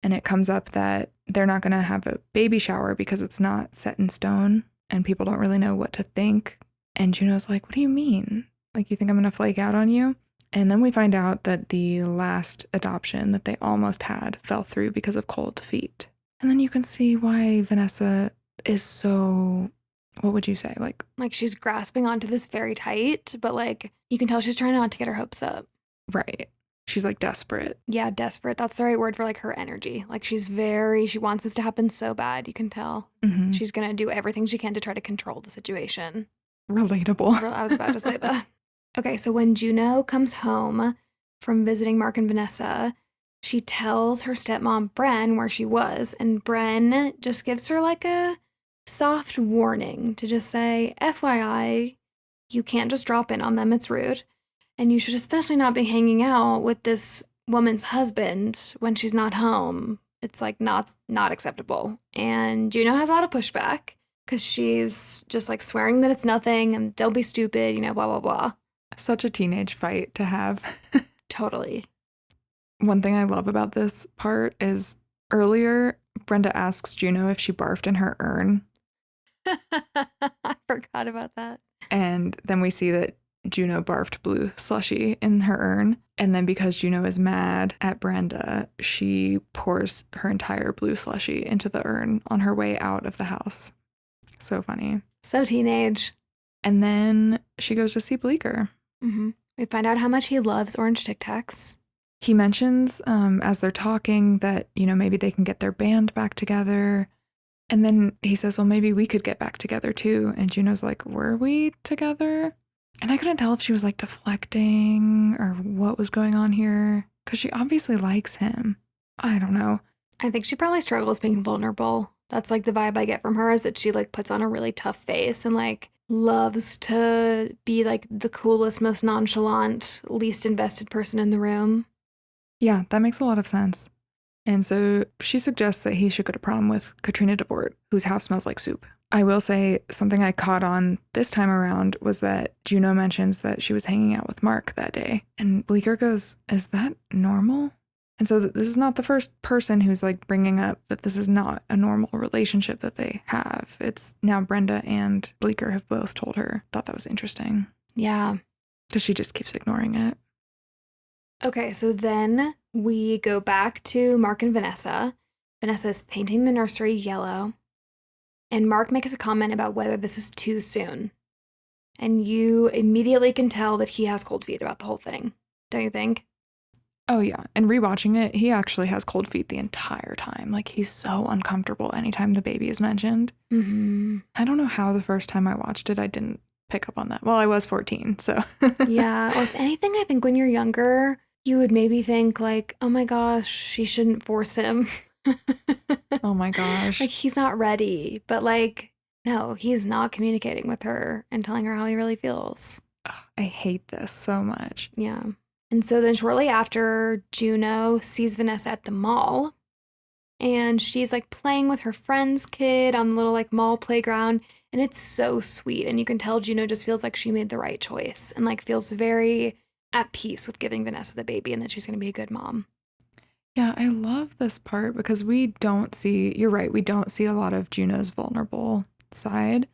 And it comes up that they're not going to have a baby shower because it's not set in stone and people don't really know what to think. And Juno's like, what do you mean? Like, you think I'm going to flake out on you? And then we find out that the last adoption that they almost had fell through because of cold feet. And then you can see why Vanessa is so, what would you say? Like she's grasping onto this very tight, but like you can tell she's trying not to get her hopes up. Right. She's like desperate. Yeah, desperate. That's the right word for like her energy. Like she wants this to happen so bad. You can tell. Mm-hmm. She's going to do everything she can to try to control the situation. Relatable. I was about to say that. Okay, so when Juno comes home from visiting Mark and Vanessa, she tells her stepmom, Bren, where she was, and Bren just gives her like a soft warning to just say, FYI, you can't just drop in on them, it's rude, and you should especially not be hanging out with this woman's husband when she's not home. It's like not acceptable. And Juno has a lot of pushback because she's just like swearing that it's nothing and don't be stupid, blah, blah, blah. Such a teenage fight to have. Totally. One thing I love about this part is earlier, Brenda asks Juno if she barfed in her urn. I forgot about that. And then we see that Juno barfed blue slushy in her urn. And then because Juno is mad at Brenda, she pours her entire blue slushy into the urn on her way out of the house. So funny. So teenage. And then she goes to see Bleecker. Mm-hmm. We find out how much he loves orange Tic Tacs. He mentions as they're talking that, maybe they can get their band back together. And then he says, well, maybe we could get back together too. And Juno's like, were we together? And I couldn't tell if she was like deflecting or what was going on here, because she obviously likes him. I don't know. I think she probably struggles being vulnerable. That's like the vibe I get from her, is that she like puts on a really tough face and like loves to be like the coolest, most nonchalant, least invested person in the room. Yeah, that makes a lot of sense. And so she suggests that he should go to prom with Katrina DeVort, whose house smells like soup. I will say something I caught on this time around was that Juno mentions that she was hanging out with Mark that day. And Bleecker goes, is that normal? And so this is not the first person who's like bringing up that this is not a normal relationship that they have. It's now Brenda and Bleecker have both told her. Thought that was interesting. Yeah. Because she just keeps ignoring it. Okay, so then we go back to Mark and Vanessa. Vanessa is painting the nursery yellow. And Mark makes a comment about whether this is too soon. And you immediately can tell that he has cold feet about the whole thing. Don't you think? Oh, yeah. And rewatching it, he actually has cold feet the entire time. Like, he's so uncomfortable anytime the baby is mentioned. Mm-hmm. I don't know how the first time I watched it, I didn't pick up on that. Well, I was 14, so. Yeah, or if anything, I think when you're younger, you would maybe think like, oh my gosh, she shouldn't force him. Oh my gosh. Like, he's not ready. But like, no, he's not communicating with her and telling her how he really feels. Ugh, I hate this so much. Yeah. And so then shortly after, Juno sees Vanessa at the mall. And she's like playing with her friend's kid on the little like mall playground. And it's so sweet. And you can tell Juno just feels like she made the right choice and like feels very at peace with giving Vanessa the baby and that she's going to be a good mom. Yeah, I love this part because we don't see, you're right, we don't see a lot of Juno's vulnerable side.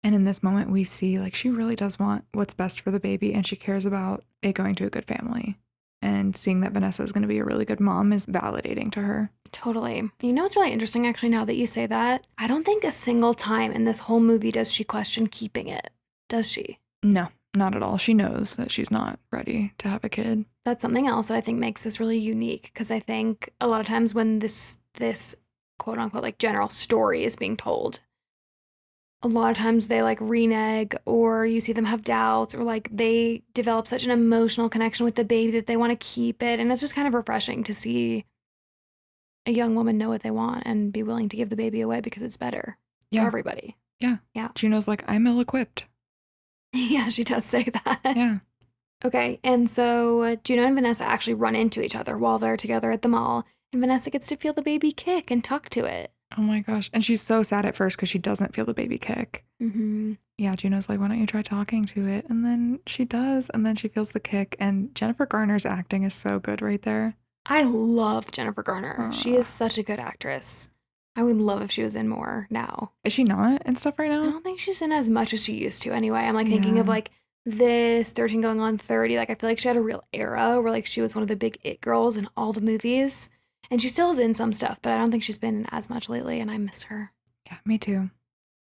And in this moment, we see like she really does want what's best for the baby and she cares about it going to a good family. And seeing that Vanessa is going to be a really good mom is validating to her. Totally. You know what's really interesting, actually, now that you say that? I don't think a single time in this whole movie does she question keeping it. Does she? No, not at all. She knows that she's not ready to have a kid. That's something else that I think makes this really unique, because I think a lot of times when this quote unquote like general story is being told, a lot of times they like renege, or you see them have doubts, or like they develop such an emotional connection with the baby that they want to keep it. And it's just kind of refreshing to see a young woman know what they want and be willing to give the baby away because it's better for everybody. Yeah. Yeah. Juno's like, I'm ill-equipped. Yeah, she does say that. Yeah. Okay, and so Juno and Vanessa actually run into each other while they're together at the mall, and Vanessa gets to feel the baby kick and tuck to it. Oh my gosh. And she's so sad at first because she doesn't feel the baby kick. Mm-hmm. Yeah, Juno's like, why don't you try talking to it? And then she does, and then she feels the kick. And Jennifer Garner's acting is so good right there. I love Jennifer Garner. She is such a good actress. I would love if she was in more now. Is she not in stuff right now? I don't think she's in as much as she used to anyway. I'm like thinking of like this 13 going on 30. Like I feel like she had a real era where like she was one of the big it girls in all the movies. And she still is in some stuff, but I don't think she's been in as much lately, and I miss her. Yeah, me too.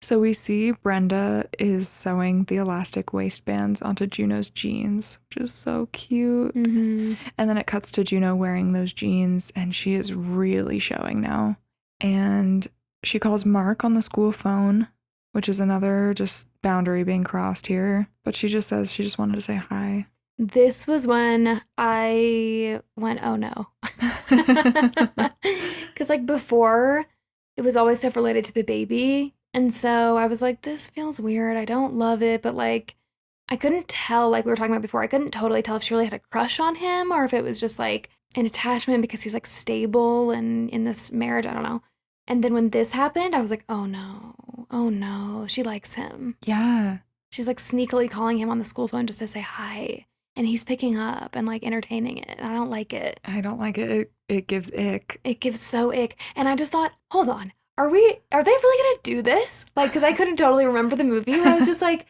So we see Brenda is sewing the elastic waistbands onto Juno's jeans, which is so cute. Mm-hmm. And then it cuts to Juno wearing those jeans, and she is really showing now. And she calls Mark on the school phone, which is another just boundary being crossed here. But she just says she just wanted to say hi. This was when I went, oh no. Because like before, it was always stuff related to the baby. And so I was like, this feels weird. I don't love it. But like, I couldn't tell, like we were talking about before, I couldn't totally tell if she really had a crush on him or if it was just like an attachment because he's like stable and in this marriage. I don't know. And then when this happened, I was like, oh no, she likes him. Yeah. She's like sneakily calling him on the school phone just to say hi. And he's picking up and like entertaining it. I don't like it. I don't like it. It gives ick. It gives so ick. And I just thought, hold on, are they really gonna do this? Like, because I couldn't totally remember the movie where I was just like,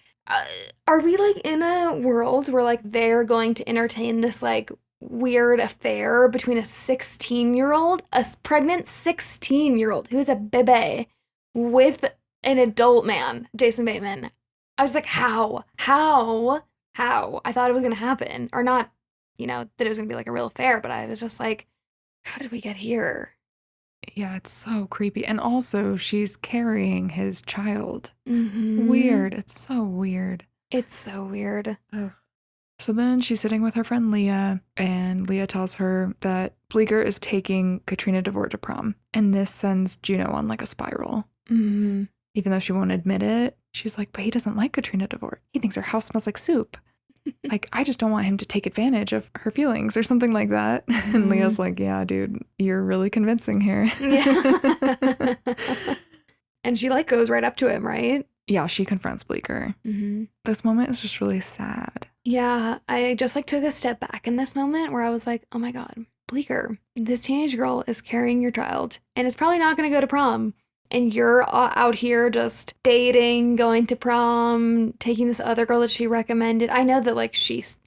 Are we like in a world where like they're going to entertain this like weird affair between a 16-year-old, a pregnant 16-year-old who's a bebe with an adult man, Jason Bateman? I was like, how? How? I thought it was gonna happen. Or not, that it was gonna be like a real affair, but I was just like, how did we get here? Yeah, it's so creepy. And also, she's carrying his child. Mm-hmm. Weird. It's so weird. It's so weird. Ugh. So then she's sitting with her friend Leah, and Leah tells her that Bleecker is taking Katrina DeVore to prom. And this sends Juno on like a spiral. Mm-hmm. Even though she won't admit it, she's like, but he doesn't like Katrina DeVore. He thinks her house smells like soup. Like, I just don't want him to take advantage of her feelings or something like that. Mm-hmm. And Leah's like, yeah, dude, you're really convincing here. Yeah. And she like goes right up to him, right? Yeah, she confronts Bleecker. Mm-hmm. This moment is just really sad. Yeah, I just like took a step back in this moment where I was like, oh my God, Bleecker, this teenage girl is carrying your child and is probably not going to go to prom. And you're out here just dating, going to prom, taking this other girl that she recommended. I know that like she's,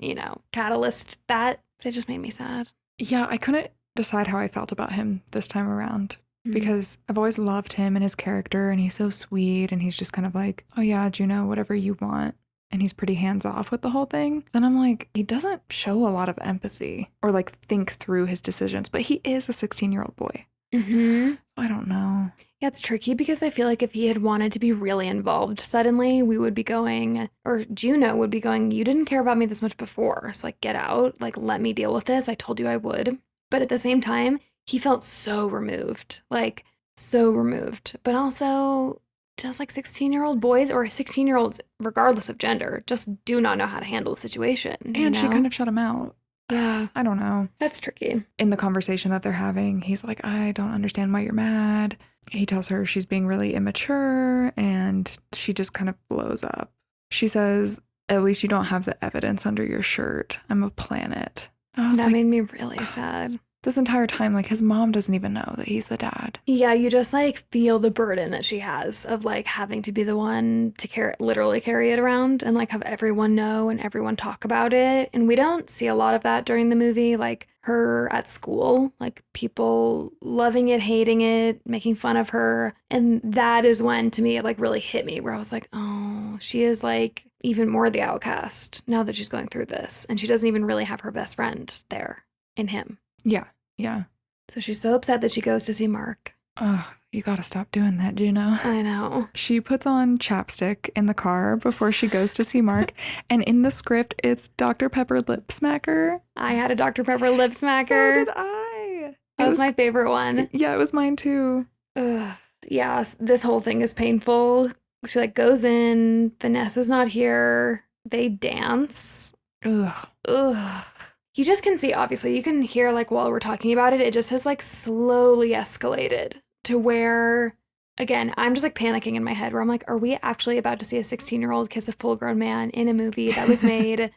catalyst that, but it just made me sad. Yeah, I couldn't decide how I felt about him this time around. Because I've always loved him and his character, and he's so sweet, and he's just kind of like, oh yeah, Juno, whatever you want. And he's pretty hands-off with the whole thing. Then I'm like, he doesn't show a lot of empathy or like think through his decisions, but he is a 16-year-old boy. Mm-hmm. I don't know. Yeah, it's tricky because I feel like if he had wanted to be really involved suddenly, we would be going, or Juno would be going, you didn't care about me this much before, so like get out, like let me deal with this. I told you I would. But at the same time, he felt so removed, like so removed. But also, just like 16-year-old boys or 16-year-olds, regardless of gender, just do not know how to handle the situation. And she kind of shut him out. Yeah. I don't know. That's tricky. In the conversation that they're having, he's like, I don't understand why you're mad. He tells her she's being really immature, and she just kind of blows up. She says, at least you don't have the evidence under your shirt. I'm a planet. That made me really sad. This entire time, like, his mom doesn't even know that he's the dad. Yeah, you just, like, feel the burden that she has of, like, having to be the one to literally carry it around and, like, have everyone know and everyone talk about it. And we don't see a lot of that during the movie, like, her at school, like, people loving it, hating it, making fun of her. And that is when, to me, it, like, really hit me, where I was like, oh, she is, like, even more the outcast now that she's going through this. And she doesn't even really have her best friend there in him. Yeah. So she's so upset that she goes to see Mark. Oh, you gotta stop doing that, Juno. I know. She puts on chapstick in the car before she goes to see Mark, and in the script, it's Dr. Pepper lip smacker. I had a Dr. Pepper lip smacker. So did I. That was my favorite one. Yeah, it was mine too. Ugh. Yeah, this whole thing is painful. She, like, goes in. Vanessa's not here. They dance. Ugh. You just can see, obviously, you can hear, like, while we're talking about it, it just has, like, slowly escalated to where, again, I'm just, like, panicking in my head where I'm like, are we actually about to see a 16-year-old kiss a full-grown man in a movie that was made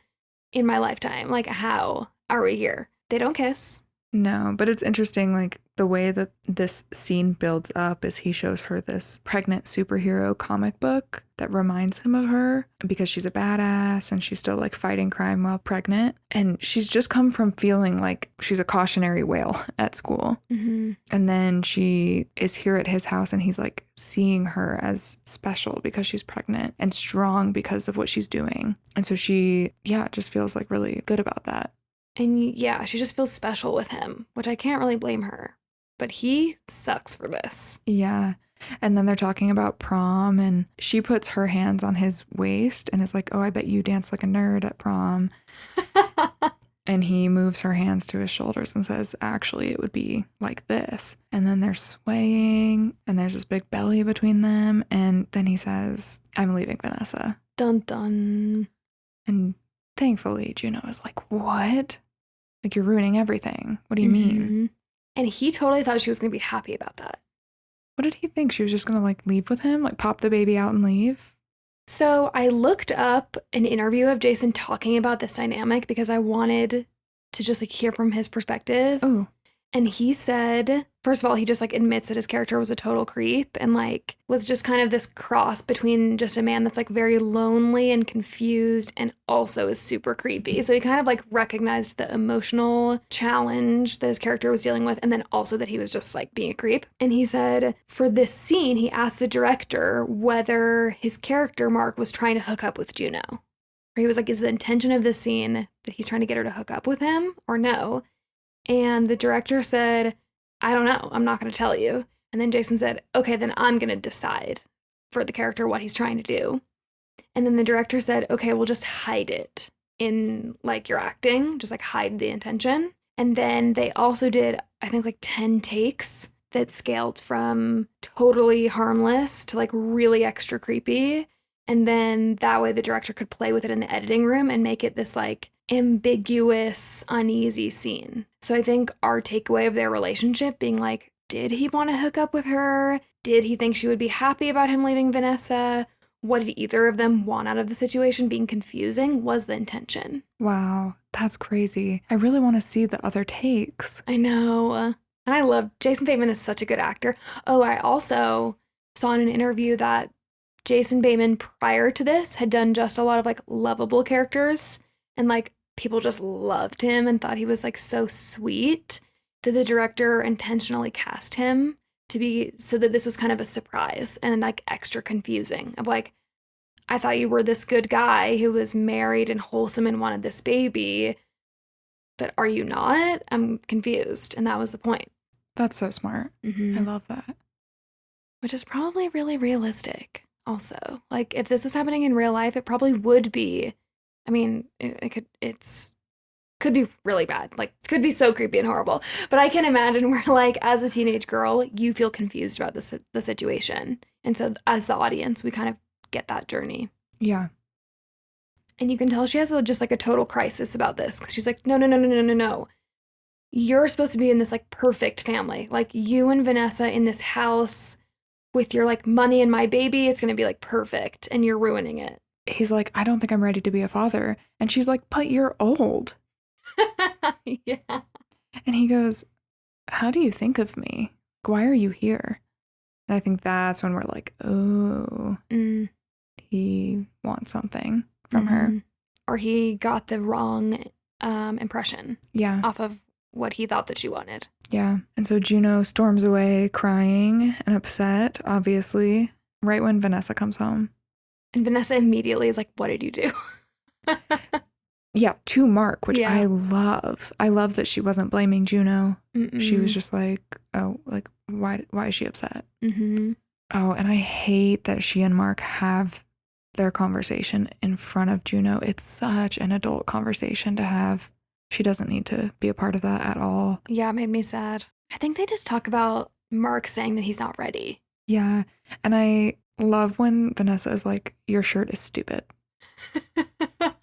in my lifetime? Like, how are we here? They don't kiss. No, but it's interesting, like, the way that this scene builds up is he shows her this pregnant superhero comic book that reminds him of her because she's a badass and she's still, like, fighting crime while pregnant. And she's just come from feeling like she's a cautionary whale at school. Mm-hmm. And then she is here at his house and he's, like, seeing her as special because she's pregnant and strong because of what she's doing. And so she, just feels, like, really good about that. And yeah, she just feels special with him, which I can't really blame her. But he sucks for this. Yeah. And then they're talking about prom, and she puts her hands on his waist and is like, oh, I bet you dance like a nerd at prom. And he moves her hands to his shoulders and says, actually, it would be like this. And then they're swaying, and there's this big belly between them. And then he says, I'm leaving Vanessa. Dun dun. And thankfully, Juno is like, what? Like, you're ruining everything. What do you mean? And he totally thought she was going to be happy about that. What did he think? She was just going to, like, leave with him? Like, pop the baby out and leave? So I looked up an interview of Jason talking about this dynamic because I wanted to just, like, hear from his perspective. Oh. And he said, first of all, he just like admits that his character was a total creep and like was just kind of this cross between just a man that's like very lonely and confused and also is super creepy. So he kind of like recognized the emotional challenge that his character was dealing with and then also that he was just like being a creep. And he said for this scene, he asked the director whether his character, Mark, was trying to hook up with Juno. Or he was like, is the intention of this scene that he's trying to get her to hook up with him or no? And the director said, I don't know. I'm not going to tell you. And then Jason said, okay, then I'm going to decide for the character what he's trying to do. And then the director said, okay, we'll just hide it in like your acting, just like hide the intention. And then they also did, I think, like 10 takes that scaled from totally harmless to like really extra creepy. And then that way the director could play with it in the editing room and make it this like ambiguous, uneasy scene. So I think our takeaway of their relationship being like, did he want to hook up with her? Did he think she would be happy about him leaving Vanessa? What did either of them want out of the situation being confusing was the intention. Wow, that's crazy. I really want to see the other takes. I know. And I love Jason Bateman is such a good actor. Oh, I also saw in an interview that Jason Bateman prior to this had done just a lot of like lovable characters and like people just loved him and thought he was like so sweet that the director intentionally cast him to be so that this was kind of a surprise and like extra confusing of like, I thought you were this good guy who was married and wholesome and wanted this baby, but are you not? I'm confused. And that was the point. That's so smart. Mm-hmm. I love that. Which is probably really realistic also. Like if this was happening in real life, it probably would be. I mean, it could be really bad. Like, it could be so creepy and horrible. But I can imagine where, like, as a teenage girl, you feel confused about the situation. And so, as the audience, we kind of get that journey. Yeah. And you can tell she has just, like, a total crisis about this. Because she's like, no. You're supposed to be in this, like, perfect family. Like, you and Vanessa in this house with your, like, money and my baby. It's going to be, like, perfect. And you're ruining it. He's like, I don't think I'm ready to be a father. And she's like, but you're old. Yeah. And he goes, how do you think of me? Why are you here? And I think that's when we're like, oh, he wants something from her. Or he got the wrong impression off of what he thought that she wanted. Yeah. And so Juno storms away crying and upset, obviously, right when Vanessa comes home. And Vanessa immediately is like, what did you do? Yeah, to Mark, which I love. I love that she wasn't blaming Juno. She was just like, oh, like, why is she upset? Mm-hmm. Oh, and I hate that she and Mark have their conversation in front of Juno. It's such an adult conversation to have. She doesn't need to be a part of that at all. Yeah, it made me sad. I think they just talk about Mark saying that he's not ready. Yeah, and I love when Vanessa is like, your shirt is stupid.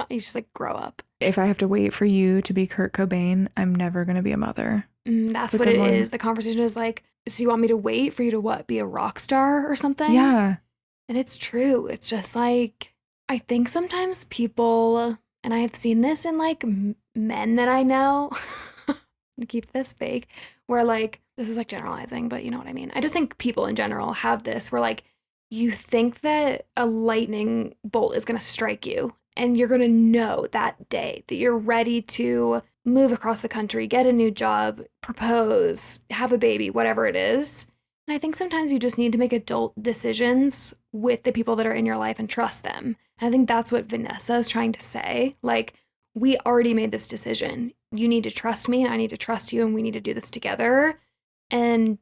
He's just like, grow up. If I have to wait for you to be Kurt Cobain, I'm never going to be a mother. That's what it is. The conversation is like, so you want me to wait for you to what? Be a rock star or something? Yeah. And it's true. It's just like, I think sometimes people, and I have seen this in like men that I know, to keep this vague, where like, this is like generalizing, but you know what I mean. I just think people in general have this where like, you think that a lightning bolt is going to strike you and you're going to know that day that you're ready to move across the country, get a new job, propose, have a baby, whatever it is. And I think sometimes you just need to make adult decisions with the people that are in your life and trust them. And I think that's what Vanessa is trying to say. Like, we already made this decision. You need to trust me and I need to trust you and we need to do this together. And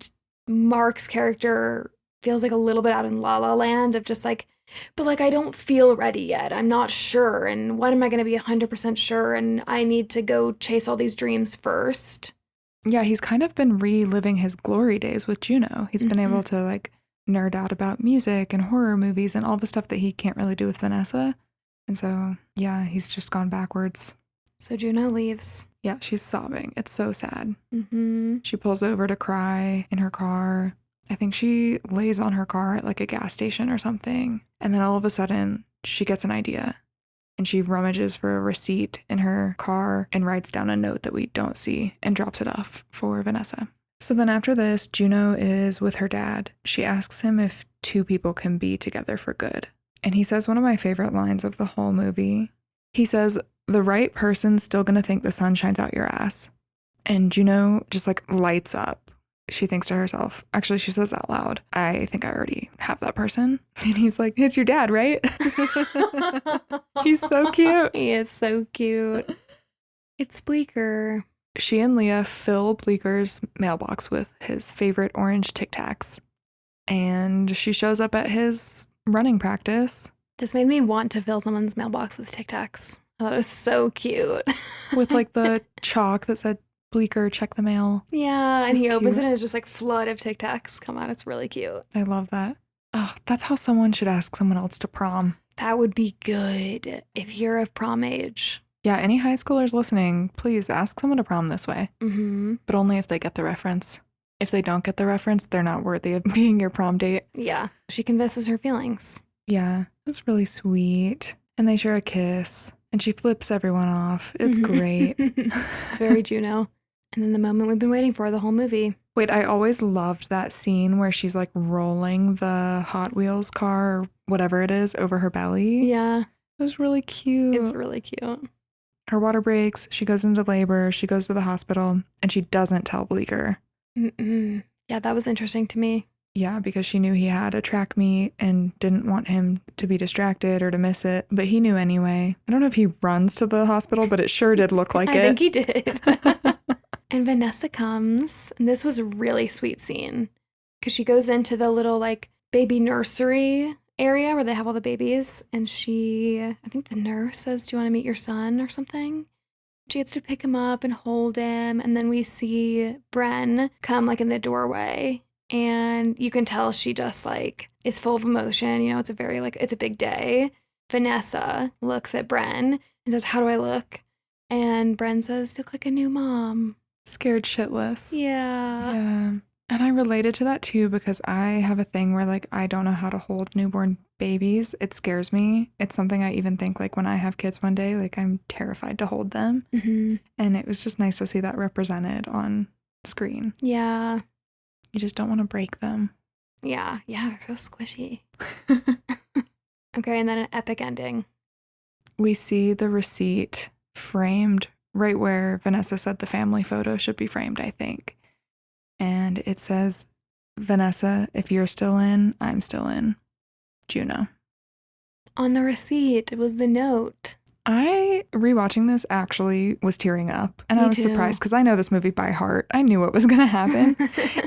Mark's character feels like a little bit out in La La Land of just like, but like, I don't feel ready yet. I'm not sure. And when am I going to be 100% sure? And I need to go chase all these dreams first. Yeah, he's kind of been reliving his glory days with Juno. He's been able to like nerd out about music and horror movies and all the stuff that he can't really do with Vanessa. And so, yeah, he's just gone backwards. So Juno leaves. Yeah, she's sobbing. It's so sad. Mm-hmm. She pulls over to cry in her car. I think she lays on her car at like a gas station or something. And then all of a sudden, she gets an idea. and she rummages for a receipt in her car and writes down a note that we don't see and drops it off for Vanessa. So then after this, Juno is with her dad. She asks him if two people can be together for good. And he says one of my favorite lines of the whole movie. He says, "The right person's still gonna think the sun shines out your ass." And Juno just like lights up. She thinks to herself, actually she says out loud, "I think I already have that person." And he's like, "It's your dad, right?" He's so cute. He is so cute. It's Bleecker. She and Leah fill Bleeker's mailbox with his favorite orange Tic Tacs. And she shows up at his running practice. This made me want to fill someone's mailbox with Tic Tacs. I thought it was so cute. With like the chalk that said, "Bleecker, check the mail." Yeah, and he opens cute. it and it's just like flood of Tic Tacs come out. It's really cute. I love that. Oh, that's how someone should ask someone else to prom. That would be good if you're of prom age. Yeah, any high schoolers listening, please ask someone to prom this way. Mm-hmm. But only if they get the reference. If they don't get the reference, they're not worthy of being your prom date. Yeah, she confesses her feelings. Yeah, it's really sweet. And they share a kiss, and she flips everyone off. It's great. It's very Juno. And then the moment we've been waiting for the whole movie. Wait, I always loved that scene where she's like rolling the Hot Wheels car or whatever it is over her belly. Yeah. It was really cute. It's really cute. Her water breaks, she goes into labor, she goes to the hospital, and she doesn't tell Bleecker. Mm-mm. Yeah, that was interesting to me. Yeah, because she knew he had a track meet and didn't want him to be distracted or to miss it, but he knew anyway. I don't know if he runs to the hospital, but it sure did look like I it. think he did. And Vanessa comes, and this was a really sweet scene because she goes into the little like baby nursery area where they have all the babies, and I think the nurse says, "Do you want to meet your son?" or something. She gets to pick him up and hold him, and then we see Bren come like in the doorway, and you can tell she just like is full of emotion. You know, it's a very like it's a big day. Vanessa looks at Bren and says, "How do I look?" And Bren says, "You look like a new mom." Scared shitless. Yeah. Yeah. And I related to that too because I have a thing where like I don't know how to hold newborn babies. It scares me. It's something I even think like when I have kids one day, like I'm terrified to hold them. Mm-hmm. And it was just nice to see that represented on screen. Yeah. You just don't want to break them. Yeah. Yeah, they're so squishy. Okay, and then an epic ending. We see the receipt framed right where Vanessa said the family photo should be framed, I think. And it says, "Vanessa, if you're still in, I'm still in. Juno." On the receipt, it was the note. I, rewatching this, actually was tearing up. And Me I was too. surprised because I know this movie by heart. I knew what was going to happen.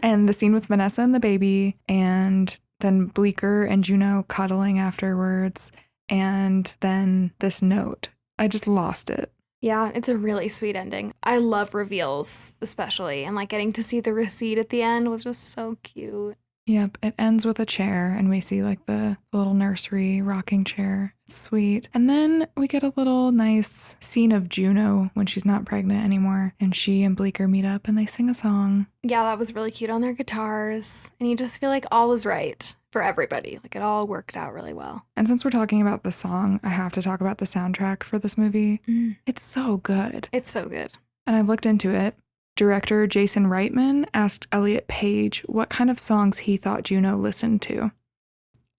And the scene with Vanessa and the baby, and then Bleecker and Juno cuddling afterwards, and then this note. I just lost it. Yeah, it's a really sweet ending. I love reveals, especially, and like getting to see the receipt at the end was just so cute. Yep, it ends with a chair, and we see like the little nursery rocking chair. It's sweet. And then we get a little nice scene of Juno when she's not pregnant anymore, and she and Bleecker meet up and they sing a song. Yeah, that was really cute on their guitars, and you just feel like all was right for everybody. Like it all worked out really well. And since we're talking about the song, I have to talk about the soundtrack for this movie. It's so good. It's so good. And I looked into it. Director Jason Reitman asked Elliot Page what kind of songs he thought Juno listened to.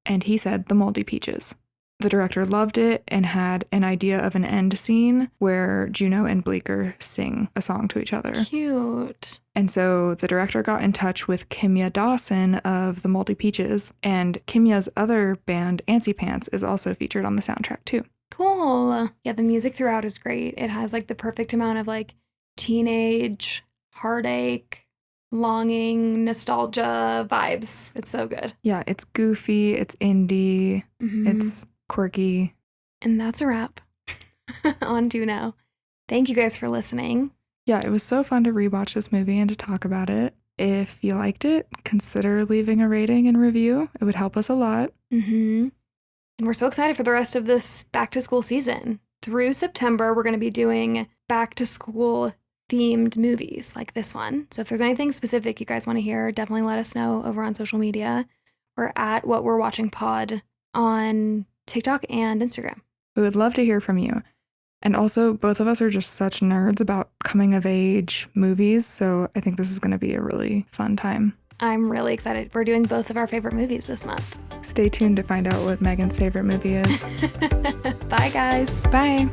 And he said The Moldy Peaches. The director loved it and had an idea of an end scene where Juno and Bleecker sing a song to each other. Cute. And so the director got in touch with Kimya Dawson of The Moldy Peaches, and Kimya's other band, Antsy Pants, is also featured on the soundtrack too. Cool. Yeah, the music throughout is great. It has like the perfect amount of like teenage, heartache, longing, nostalgia vibes. It's so good. Yeah, it's goofy, it's indie, it's quirky. And that's a wrap on Juno. Thank you guys for listening. Yeah, it was so fun to rewatch this movie and to talk about it. If you liked it, consider leaving a rating and review. It would help us a lot. And we're so excited for the rest of this back to school season. Through September, we're going to be doing back to school themed movies like this one. So if there's anything specific you guys want to hear, definitely let us know over on social media. We're at What We're Watching Pod on TikTok and Instagram. We would love to hear from you. And also, both of us are just such nerds about coming of age movies, so I think this is going to be a really fun time. I'm really excited. We're doing both of our favorite movies this month. Stay tuned to find out what Megan's favorite movie is. Bye, guys. Bye.